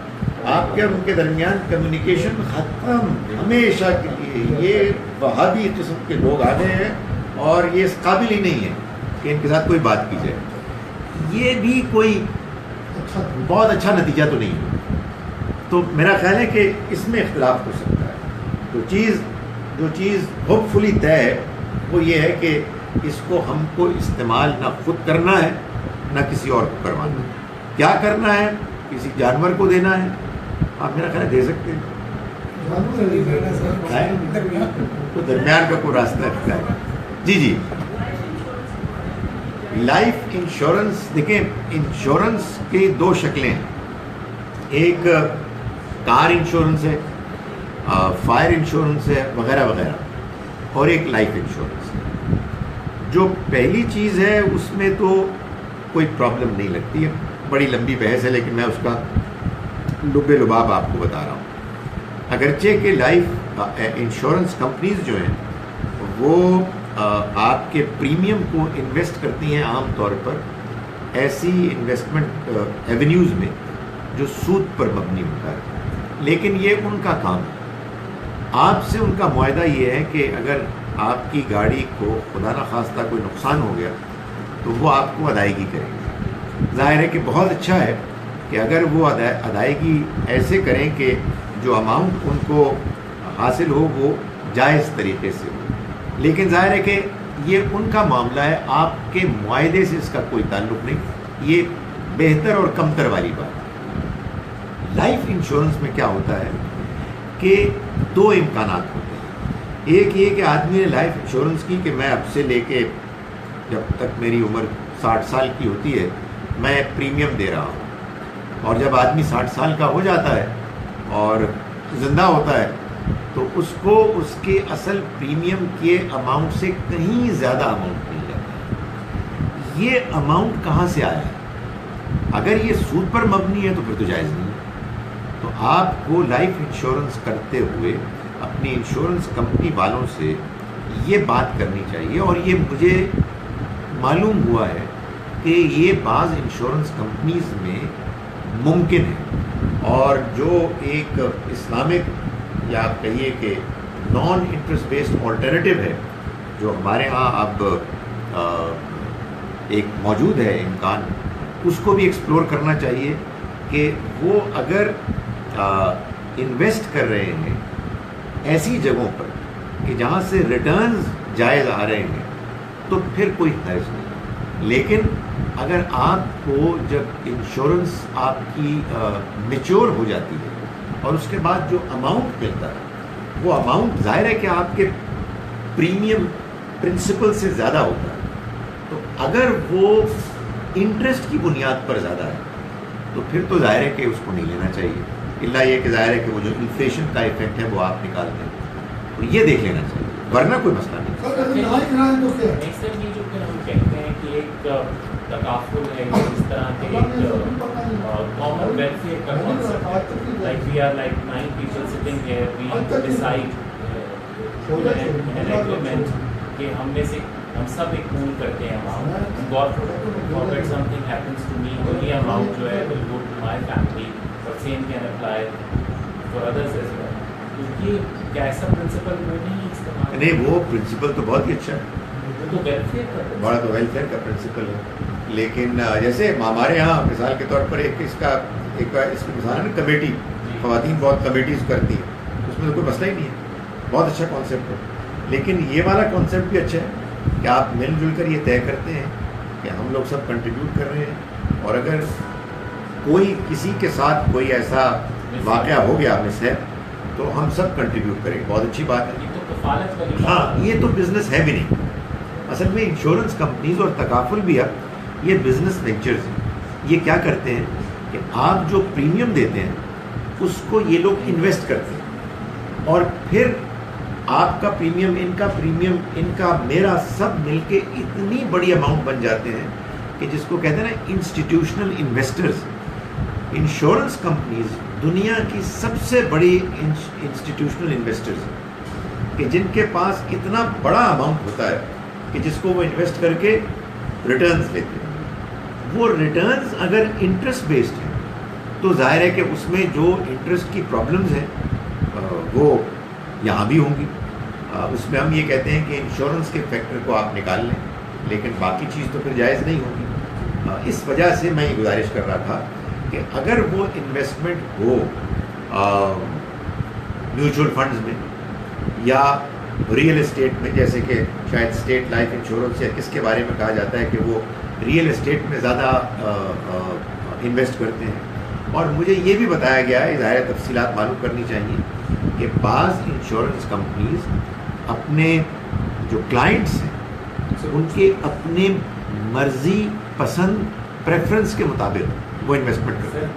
آپ کے اور ان کے درمیان کمیونیکیشن ختم ہمیشہ کے لیے۔ یہ وہابی قسم کے لوگ آ گئے ہیں اور یہ اس قابل ہی نہیں ہے کہ ان کے ساتھ کوئی بات کی جائے، یہ بھی کوئی بہت اچھا نتیجہ تو نہیں ہے۔ تو میرا خیال ہے کہ اس میں اختلاف ہو سکتا ہے۔ جو چیز ہوپ فلی طے ہے وہ یہ ہے کہ اس کو ہم کو استعمال نہ خود کرنا ہے نہ کسی اور کو کروانا ہے۔ کیا کرنا ہے؟ کسی جانور کو دینا ہے، آپ میرا خیال ہے دے سکتے ہیں، تو درمیان کا کوئی راستہ رکھتا ہے۔ جی لائف انشورنس، دیکھیں انشورنس کی دو شکلیں ہیں، ایک کار انشورنس ہے، فائر انشورنس ہے وغیرہ وغیرہ، اور ایک لائف انشورنس ہے۔ جو پہلی چیز ہے اس میں تو کوئی پرابلم نہیں لگتی ہے، بڑی لمبی بحث ہے لیکن میں اس کا لب لباب آپ کو بتا رہا ہوں۔ اگرچہ کہ لائف انشورنس کمپنیز جو ہیں وہ آپ کے پریمیم کو انویسٹ کرتی ہیں عام طور پر ایسی انویسٹمنٹ ایونیوز میں جو سود پر مبنی ہوتا ہے، لیکن یہ ان کا کام ہے۔ آپ سے ان کا معاہدہ یہ ہے کہ اگر آپ کی گاڑی کو خدا نخواستہ کوئی نقصان ہو گیا تو وہ آپ کو ادائیگی کریں گے۔ ظاہر ہے کہ بہت اچھا ہے کہ اگر وہ ادائیگی ایسے کریں کہ جو اماؤنٹ ان کو حاصل ہو وہ جائز طریقے سے ہو، لیکن ظاہر ہے کہ یہ ان کا معاملہ ہے، آپ کے معاہدے سے اس کا کوئی تعلق نہیں، یہ بہتر اور کمتر والی بات ہے۔ لائف انشورنس میں کیا ہوتا ہے کہ دو امکانات ہوتے ہیں، ایک یہ کہ آدمی نے لائف انشورنس کی کہ میں اب سے لے کے جب تک میری عمر 60 سال کی ہوتی ہے میں پریمیم دے رہا ہوں، اور جب آدمی 60 سال کا ہو جاتا ہے اور زندہ ہوتا ہے تو اس کو اس کے اصل پریمیم کے اماؤنٹ سے کہیں زیادہ اماؤنٹ مل جاتا ہے۔ یہ اماؤنٹ کہاں سے آیا ہے؟ اگر یہ سود پر مبنی ہے تو پھر تو جائز نہیں ہے۔ تو آپ کو لائف انشورنس کرتے ہوئے اپنی انشورنس کمپنی والوں سے یہ بات کرنی چاہیے، اور یہ مجھے معلوم ہوا ہے کہ یہ بعض انشورنس کمپنیز میں ممکن ہے، اور جو ایک اسلامک یا آپ کہیے کہ نان انٹرسٹ بیسڈ آلٹرنیٹیو ہے جو ہمارے ہاں اب ایک موجود ہے امکان، اس کو بھی ایکسپلور کرنا چاہیے کہ وہ اگر انویسٹ کر رہے ہیں ایسی جگہوں پر کہ جہاں سے ریٹرنز جائز آ رہے ہیں تو پھر کوئی حرج نہیں، لیکن اگر آپ کو جب انشورنس آپ کی میچور ہو جاتی ہے اور اس کے بعد جو اماؤنٹ ملتا ہے وہ اماؤنٹ ظاہر ہے کہ آپ کے پریمیم پرنسپل سے زیادہ ہوتا ہے، تو اگر وہ انٹرسٹ کی بنیاد پر زیادہ ہے تو پھر تو ظاہر ہے کہ اس کو نہیں لینا چاہیے، الا یہ کہ ظاہر ہے کہ وہ جو انفلیشن کا ایفیکٹ ہے وہ آپ نکالتے ہیں تو یہ دیکھ لینا چاہیے، ورنہ کوئی مسئلہ نہیں۔ نیکسٹ ٹائم یہ جو پھر ہم کہتے ہیں کہ ایک تکافل ہے، اس طرح کے ایک کامن ویلفیئر کا concept, like we are like 9 people sitting here, we have to decide in an agreement کہ ہم میں سے ہم سب ایک پول کرتے ہیں amount, God forbid something happens to me، تو یہ اماؤنٹ جو ہے will go to my family، اور same can apply for others as well۔ تو یہ کیا ایسا پرنسپل وہ نہیں استعمال؟ نہیں، وہ پرنسپل تو بہت ہی اچھا ہے، تو ویلفیئر کا بڑا تو ویلفیئر کا پرنسپل ہے، لیکن جیسے ہمارے یہاں مثال کے طور پر ایک اس کی مثال ہے نا کمیٹی، خواتین بہت کمیٹیز کرتی ہیں، اس میں تو کوئی مسئلہ ہی نہیں ہے، بہت اچھا کانسیپٹ ہے، لیکن یہ والا کانسیپٹ بھی اچھا ہے کہ آپ مل جل کر یہ طے کرتے ہیں کہ ہم لوگ سب کنٹریبیوٹ کر رہے ہیں، اور اگر کوئی کسی کے ساتھ کوئی ایسا واقعہ ہو گیا مس ہے تو ہم سب کنٹریبیوٹ کریں، بہت اچھی بات ہے۔ یہ تو کفالت والی ہاں، یہ تو بزنس ہے بھی نہیں، اصل میں انشورنس کمپنیز اور تکافل بھی ہے، یہ بزنس وینچرز ہیں۔ یہ کیا کرتے ہیں کہ آپ جو پریمیم دیتے ہیں اس کو یہ لوگ انویسٹ کرتے ہیں، اور پھر آپ کا پریمیم، ان کا پریمیم، ان کا میرا، سب مل کے اتنی بڑی اماؤنٹ بن جاتے ہیں کہ جس کو کہتے ہیں نا انسٹیٹیوشنل انویسٹرز. انشورنس کمپنیز دنیا کی سب سے بڑی انسٹیٹیوشنل انویسٹرز ہیں کہ جن کے پاس اتنا بڑا اماؤنٹ ہوتا ہے کہ جس کو وہ انویسٹ کر کے ریٹرنز لیتے ہیں. وہ ریٹرنز اگر انٹرسٹ بیسڈ ہیں تو ظاہر ہے کہ اس میں جو انٹرسٹ کی پرابلمز ہیں وہ یہاں بھی ہوں گی. اس میں ہم یہ کہتے ہیں کہ انشورنس کے فیکٹر کو آپ نکال لیں، لیکن باقی چیز تو پھر جائز نہیں ہوگی. اس وجہ سے میں یہ گزارش کر رہا تھا کہ اگر وہ انویسٹمنٹ ہو میوچل فنڈز میں یا ریئل اسٹیٹ میں، جیسے کہ شاید اسٹیٹ لائف انشورنس یا کس کے بارے میں کہا جاتا ہے کہ وہ ریئل اسٹیٹ میں زیادہ انویسٹ کرتے ہیں. اور مجھے یہ بھی بتایا گیا ہے، ظاہر تفصیلات معلوم کرنی چاہیے، کہ بعض انشورنس کمپنیز اپنے جو کلائنٹس ہیں ان کے اپنے مرضی، پسند، پریفرنس کے مطابق وہ انویسٹمنٹ کرتے ہیں.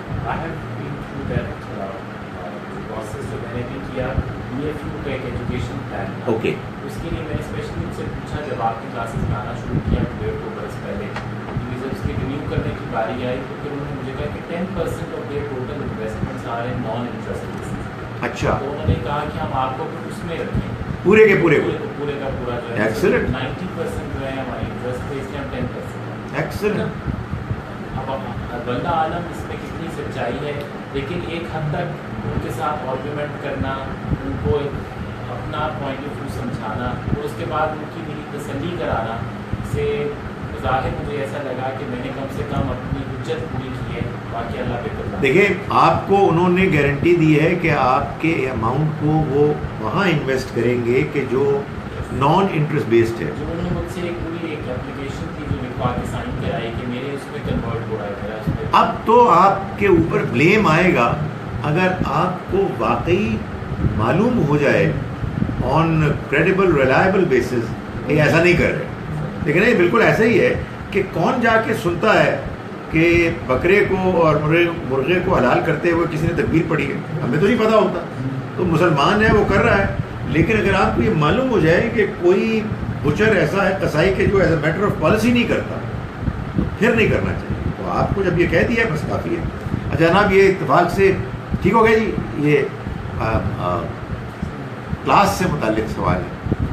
اوکے، اس کے لیے میں نے اسپیشلی ان سے پوچھا جب آپ کی کلاسز میں آنا شروع کیا 1.5 برس پہلے، کیونکہ جب اس کی ریویو کرنے کی باری آئی تو پھر انہوں نے مجھے کہا کہ 10% of their total investments are in non interest basis. اچھا، تو انہوں نے کہا کہ ہم آپ کو اس میں رکھیں پورے کے پورے پورے کا پورا جو ہے 90% جو ہے ہماری انٹرسٹ بیسڈ ہے، 10%. ایکسلنٹ. اب بندہ عالم اس میں کتنی سچائی ہے، لیکن ایک حد تک ان کے ساتھ آرگیومنٹ کرنا، ان کو اپنا پوائنٹ آف ویو سمجھانا اور اس کے بعد ان کی میری تسلی کرانا سے ظاہر مجھے ایسا لگا کہ میں نے کم سے کم اپنی حجت پوری کی ہے. باقی اللہ بہتر. دیکھیں، آپ کو انہوں نے گارنٹی دی ہے کہ آپ کے اماؤنٹ کو وہ وہاں انویسٹ کریں گے کہ جو نان انٹرسٹ بیسڈ ہے. جو انہوں نے مجھ سے ایک پوری ایک اپلیکیشن تھی جو لکھوا کے سائن کرائی کہ میرے اس میں کنورٹ ہو رہا ہے میرا اس میں. اب تو آپ کے اوپر بلیم آئے گا اگر آپ کو واقعی معلوم ہو جائے آن کریڈیبل ریلائبل بیسز کہ ایسا نہیں کر رہے. لیکن یہ بالکل ایسا ہی ہے کہ کون جا کے سنتا ہے کہ بکرے کو اور مرغے کو حلال کرتے ہوئے کسی نے تکبیر پڑھی ہے. ہمیں تو نہیں پتہ ہوتا، تو مسلمان ہے وہ کر رہا ہے. لیکن اگر آپ کو یہ معلوم ہو جائے کہ کوئی بچر ایسا ہے، قصائی کے جو as a matter of policy نہیں کرتا، تو پھر نہیں کرنا چاہیے. تو آپ کو جب یہ کہہ دیا بس کافی ہے. اچھا جناب، یہ اتفاق سے ٹھیک ہو گیا جی. یہ کلاس سے متعلق سوال ہے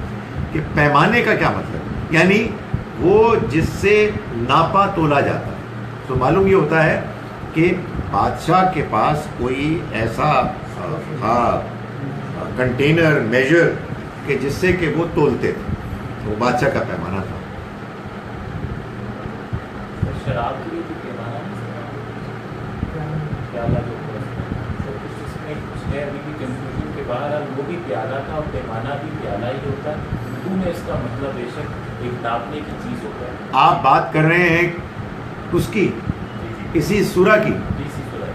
کہ پیمانے کا کیا مطلب، یعنی وہ جس سے ناپا تولا جاتا ہے. تو معلوم یہ ہوتا ہے کہ بادشاہ کے پاس کوئی ایسا کنٹینر میجر کہ جس سے کہ وہ تولتے تھے، تو بادشاہ کا پیمانہ تھا. شراب کے لیے بھی پیمانہ پیالہ جو کچھ اس میں کچھ ہے ابھی بھی کنفیوژن کے باہر. وہ بھی پیالہ تھا اور پیمانہ بھی پیالہ ہی ہوتا ہے. اردو میں اس کا مطلب بے شک ایک ناپنے کی چیز ہوتا ہے. آپ بات کر رہے ہیں اس کی، اسی سورہ کی.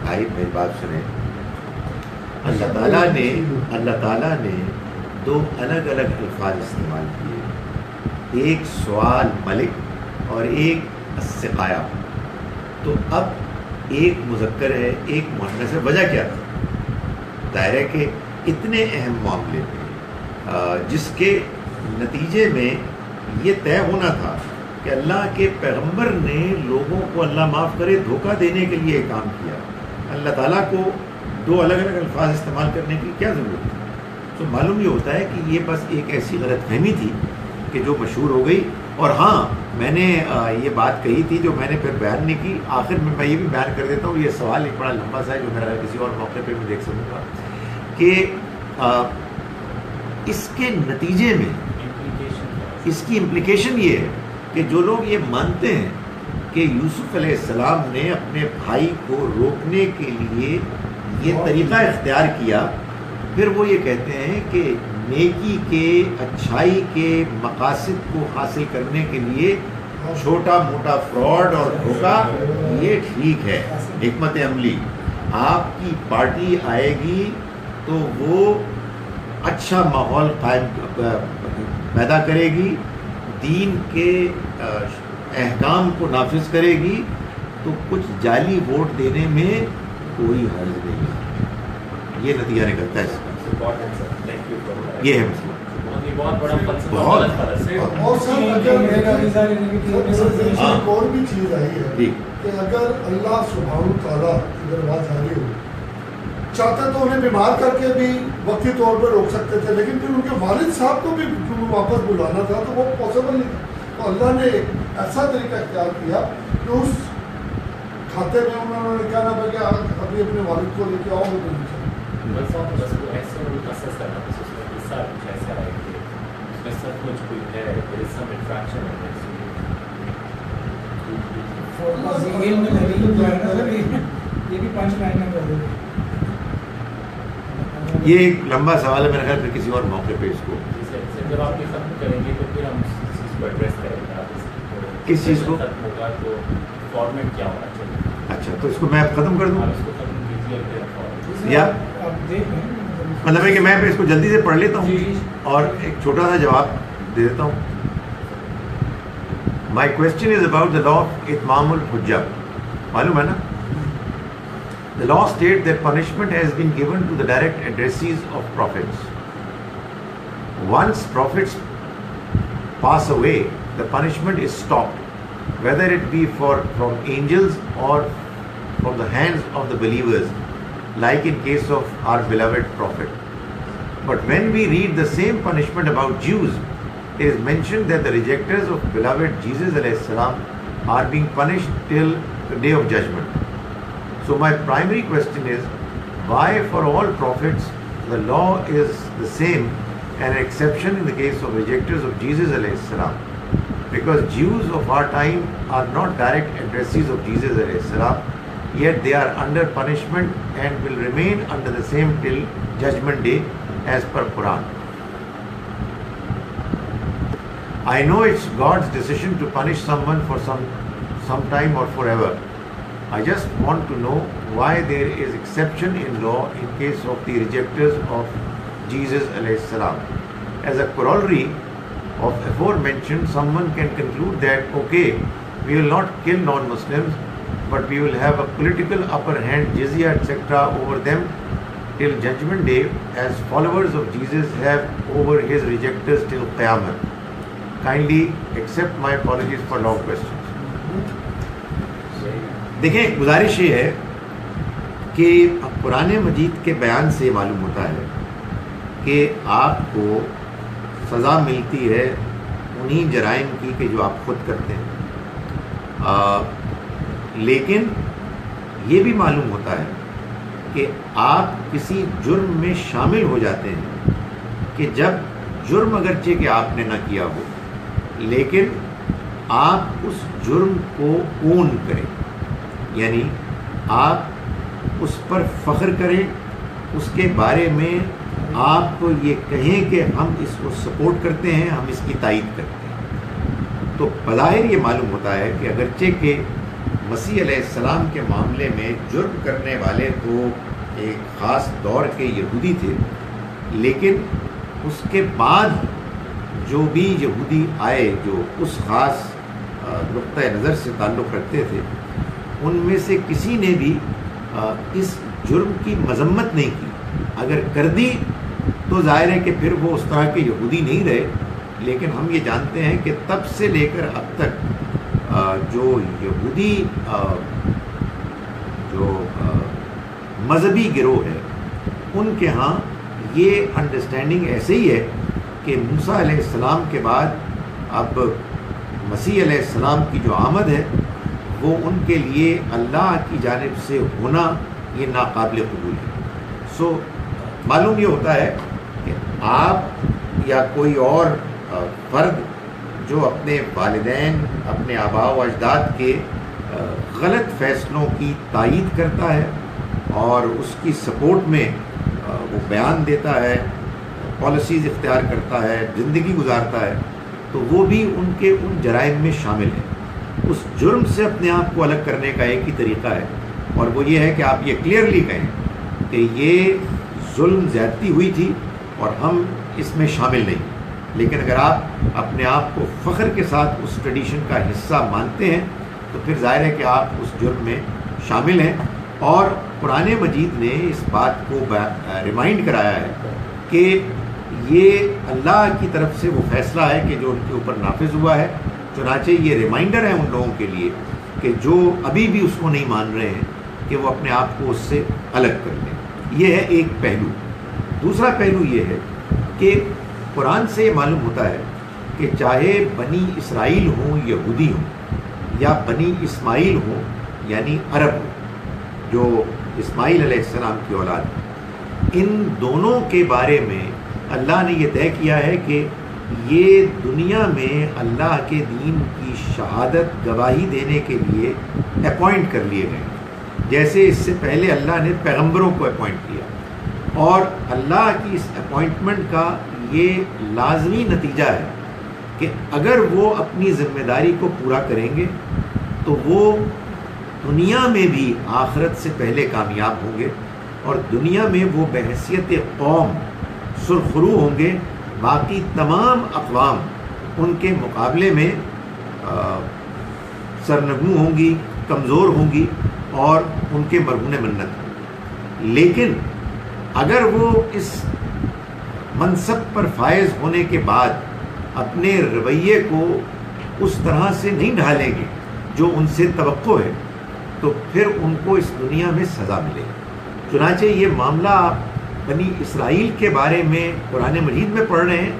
بھائی میری بات سنیں، اللہ تعالیٰ نے دو الگ الگ الفاظ استعمال کیے، ایک سوال ملک اور ایک السقایا. تو اب ایک مذکر ہے ایک مؤنث ہے. وجہ کیا تھا؟ ظاہر ہے کہ اتنے اہم معاملے میں جس کے نتیجے میں یہ طے ہونا تھا کہ اللہ کے پیغمبر نے لوگوں کو اللہ معاف کرے دھوکہ دینے کے لیے کام کیا. اللہ تعالیٰ کو دو الگ الگ الفاظ استعمال کرنے کی کیا ضرورت ہے؟ تو معلوم یہ ہوتا ہے کہ یہ بس ایک ایسی غلط فہمی تھی کہ جو مشہور ہو گئی. اور ہاں، میں نے یہ بات کہی تھی جو میں نے پھر بیان نہیں کی. آخر میں یہ بھی بیان کر دیتا ہوں. یہ سوال ایک بڑا لمبا سا ہے جو میرا کسی اور موقع پہ میں دیکھ سکوں گا کہ اس کے نتیجے میں اس کی امپلیکیشن یہ ہے کہ جو لوگ یہ مانتے ہیں کہ یوسف علیہ السلام نے اپنے بھائی کو روکنے کے لیے یہ طریقہ اختیار کیا، پھر وہ یہ کہتے ہیں کہ نیکی کے، اچھائی کے مقاصد کو حاصل کرنے کے لیے چھوٹا موٹا فراڈ اور دھوکہ یہ ٹھیک ہے. حکمت عملی، آپ کی پارٹی آئے گی تو وہ اچھا ماحول پیدا کرے گی، دین کے احکام کو نافذ کرے گی، تو کچھ جعلی ووٹ دینے میں کوئی حرج نہیں ہے. یہ نتیجہ نکلتا ہے اس کا. important, sir. Thank you for that. یہ ہے مسئلہ. بہت بڑا فلسفہ بہت. غلط ہے. اور سر اگر ایک اور بھی چیز آئی ہے جی کہ اگر اللہ سبحانہ تعالیٰ ادھر بات جاری ہو چاہتے تو انہیں بیمار کر کے بھی وقتی طور پر روک سکتے تھے، لیکن پھر ان کے والد صاحب کو بھی واپس بلانا تھا تو وہ پاسبل نہیں تھا. تو اللہ نے ایک ایسا طریقہ اختیار کیا کہ اس کھاتے میں انہوں نے کہنا تھا کہ ابھی اپنے والد کو لے کے آؤ گے. بس وہ ایسے اسس کرنا بس اس میں قصہ کچھ ایسا ہے کہ اس میں سب کچھ کوئی ہے there is some attraction in it. یہ بھی 5 لائن میں کر دیں. یہ ایک لمبا سوال ہے، میرا خیال پھر کسی اور موقع پہ اس کو جب آپ یہ ختم کریں گے تو پھر ہم اس چیز کو ایڈریس کریں گے. کس چیز کو؟ ختم ہوگا تو فارمیٹ کیا ہونا چاہیے. اچھا تو اس کو میں ختم کر دوں آپ اس کو ختم کیجیے پھر فارمیٹ. یا آپ دیکھ لیں مطلب ہے کہ میں پھر اس کو جلدی سے پڑھ لیتا جی. ہوں اور ایک چھوٹا سا جواب دے دیتا ہوں. My question is about the law of اتمام الحجہ. معلوم ہے نا؟ The law states that punishment has been given to the direct addressees of prophets. Once prophets pass away, the punishment is stopped, whether it be from angels or from the hands of the believers, like in case of our beloved prophet. But when we read the same punishment about Jews, it is mentioned that the rejectors of beloved Jesus alayhi salam are being punished till the day of judgment. So my primary question is, why for all prophets the law is the same and an exception in the case of rejectors of Jesus alayhi salam? Because Jews of our time are not direct addressees of Jesus alayhi salam, yet they are under punishment and will remain under the same till judgment day as per Quran. I know it's God's decision to punish someone for some time or forever. I just want to know why there is exception in law in case of the rejectors of Jesus alayhi salam. As a corollary of aforementioned, someone can conclude that, okay, we will not kill non-Muslims, but we will have a political upper hand, jizya, etc. over them till judgment day, as followers of Jesus have over his rejectors till Qiyamah. Kindly accept my apologies for long questions. دیکھیں گزارش یہ ہے کہ قرآن مجید کے بیان سے معلوم ہوتا ہے کہ آپ کو سزا ملتی ہے انہی جرائم کی کہ جو آپ خود کرتے ہیں، لیکن یہ بھی معلوم ہوتا ہے کہ آپ کسی جرم میں شامل ہو جاتے ہیں کہ جب جرم اگرچہ کہ آپ نے نہ کیا ہو لیکن آپ اس جرم کو اون کریں، یعنی آپ اس پر فخر کریں، اس کے بارے میں آپ کو یہ کہیں کہ ہم اس کو سپورٹ کرتے ہیں، ہم اس کی تائید کرتے ہیں. تو بظاہر یہ معلوم ہوتا ہے کہ اگرچہ کہ مسیح علیہ السلام کے معاملے میں جرم کرنے والے تو ایک خاص دور کے یہودی تھے، لیکن اس کے بعد جو بھی یہودی آئے جو اس خاص نقطۂ نظر سے تعلق رکھتے تھے، ان میں سے کسی نے بھی اس جرم کی مذمت نہیں کی. اگر کر دی تو ظاہر ہے کہ پھر وہ اس طرح کے یہودی نہیں رہے، لیکن ہم یہ جانتے ہیں کہ تب سے لے کر اب تک جو یہودی جو مذہبی گروہ ہے ان کے ہاں یہ انڈرسٹینڈنگ ایسے ہی ہے کہ موسیٰ علیہ السلام کے بعد اب مسیح علیہ السلام کی جو آمد ہے وہ ان کے لیے اللہ کی جانب سے ہونا یہ ناقابل قبول ہے. سو معلوم یہ ہوتا ہے کہ آپ یا کوئی اور فرد جو اپنے والدین اپنے آباء و اجداد کے غلط فیصلوں کی تائید کرتا ہے اور اس کی سپورٹ میں وہ بیان دیتا ہے، پالیسیز اختیار کرتا ہے، زندگی گزارتا ہے، تو وہ بھی ان کے ان جرائم میں شامل ہے. اس جرم سے اپنے آپ کو الگ کرنے کا ایک ہی طریقہ ہے، اور وہ یہ ہے کہ آپ یہ کلیئرلی کہیں کہ یہ ظلم زیادتی ہوئی تھی اور ہم اس میں شامل نہیں. لیکن اگر آپ اپنے آپ کو فخر کے ساتھ اس ٹریڈیشن کا حصہ مانتے ہیں تو پھر ظاہر ہے کہ آپ اس جرم میں شامل ہیں، اور قرآن مجید نے اس بات کو ریمائنڈ کرایا ہے کہ یہ اللہ کی طرف سے وہ فیصلہ ہے کہ جو ان کے اوپر نافذ ہوا ہے. چنانچہ یہ ریمائنڈر ہے ان لوگوں کے لیے کہ جو ابھی بھی اس کو نہیں مان رہے ہیں کہ وہ اپنے آپ کو اس سے الگ کر لیں. یہ ہے ایک پہلو. دوسرا پہلو یہ ہے کہ قرآن سے یہ معلوم ہوتا ہے کہ چاہے بنی اسرائیل ہوں یہودی ہوں یا بنی اسماعیل ہوں یعنی عرب ہوں جو اسماعیل علیہ السلام کی اولاد ہیں، ان دونوں کے بارے میں اللہ نے یہ طے کیا ہے کہ یہ دنیا میں اللہ کے دین کی شہادت گواہی دینے کے لیے اپوائنٹ کر لیے گئے، جیسے اس سے پہلے اللہ نے پیغمبروں کو اپوائنٹ کیا. اور اللہ کی اس اپوائنٹمنٹ کا یہ لازمی نتیجہ ہے کہ اگر وہ اپنی ذمہ داری کو پورا کریں گے تو وہ دنیا میں بھی آخرت سے پہلے کامیاب ہوں گے، اور دنیا میں وہ بحیثیت قوم سرخرو ہوں گے. باقی تمام اقوام ان کے مقابلے میں سرنگوں ہوں گی، کمزور ہوں گی اور ان کے مرہون منت ہوں گی. لیکن اگر وہ اس منصب پر فائز ہونے کے بعد اپنے رویے کو اس طرح سے نہیں ڈھالیں گے جو ان سے توقع ہے تو پھر ان کو اس دنیا میں سزا ملے گی. چنانچہ یہ معاملہ آپ بنی اسرائیل کے بارے میں قرآن مجید میں پڑھ رہے ہیں،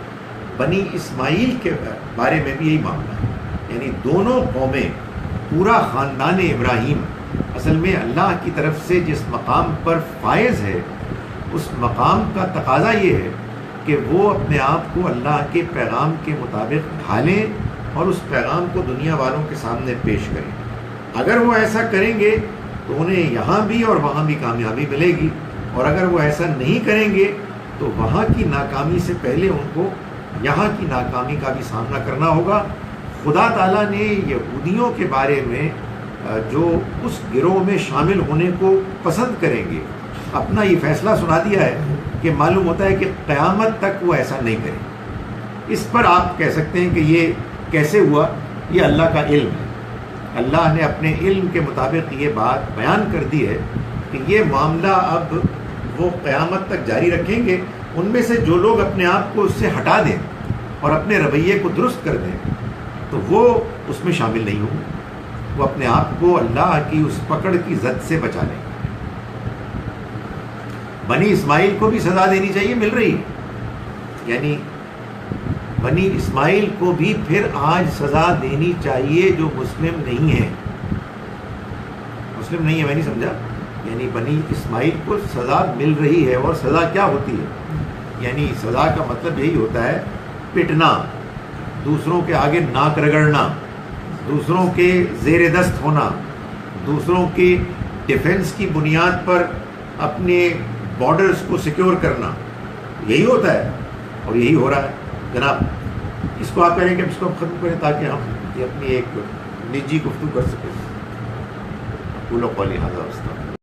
بنی اسماعیل کے بارے میں بھی یہی معاملہ ہے. یعنی دونوں قومیں، پورا خاندان ابراہیم اصل میں اللہ کی طرف سے جس مقام پر فائز ہے اس مقام کا تقاضا یہ ہے کہ وہ اپنے آپ کو اللہ کے پیغام کے مطابق ڈھالیں اور اس پیغام کو دنیا والوں کے سامنے پیش کریں. اگر وہ ایسا کریں گے تو انہیں یہاں بھی اور وہاں بھی کامیابی ملے گی، اور اگر وہ ایسا نہیں کریں گے تو وہاں کی ناکامی سے پہلے ان کو یہاں کی ناکامی کا بھی سامنا کرنا ہوگا. خدا تعالیٰ نے یہودیوں کے بارے میں جو اس گروہ میں شامل ہونے کو پسند کریں گے اپنا یہ فیصلہ سنا دیا ہے کہ معلوم ہوتا ہے کہ قیامت تک وہ ایسا نہیں کریں. اس پر آپ کہہ سکتے ہیں کہ یہ کیسے ہوا، یہ اللہ کا علم ہے. اللہ نے اپنے علم کے مطابق یہ بات بیان کر دی ہے کہ یہ معاملہ اب وہ قیامت تک جاری رکھیں گے. ان میں سے جو لوگ اپنے آپ کو اس سے ہٹا دیں اور اپنے رویے کو درست کر دیں تو وہ اس میں شامل نہیں ہوں گے، وہ اپنے آپ کو اللہ کی اس پکڑ کی زد سے بچا لیں گے. بنی اسماعیل کو بھی سزا دینی چاہیے، مل رہی ہے. یعنی بنی اسماعیل کو بھی پھر آج سزا دینی چاہیے جو مسلم نہیں ہیں. مسلم نہیں ہے، میں نہیں سمجھا. یعنی بنی اسماعیل کو سزا مل رہی ہے. اور سزا کیا ہوتی ہے؟ یعنی سزا کا مطلب یہی ہوتا ہے پٹنا، دوسروں کے آگے ناک رگڑنا، دوسروں کے زیر دست ہونا، دوسروں کی ڈیفنس کی بنیاد پر اپنے بارڈرز کو سیکیور کرنا. یہی ہوتا ہے اور یہی ہو رہا ہے جناب. اس کو آپ کہہ رہے ہیں کہ اس کو ہم ختم کریں تاکہ ہم اپنی ایک نجی گفتگو کر سکیں. قولوا قولی ھذا واستغفر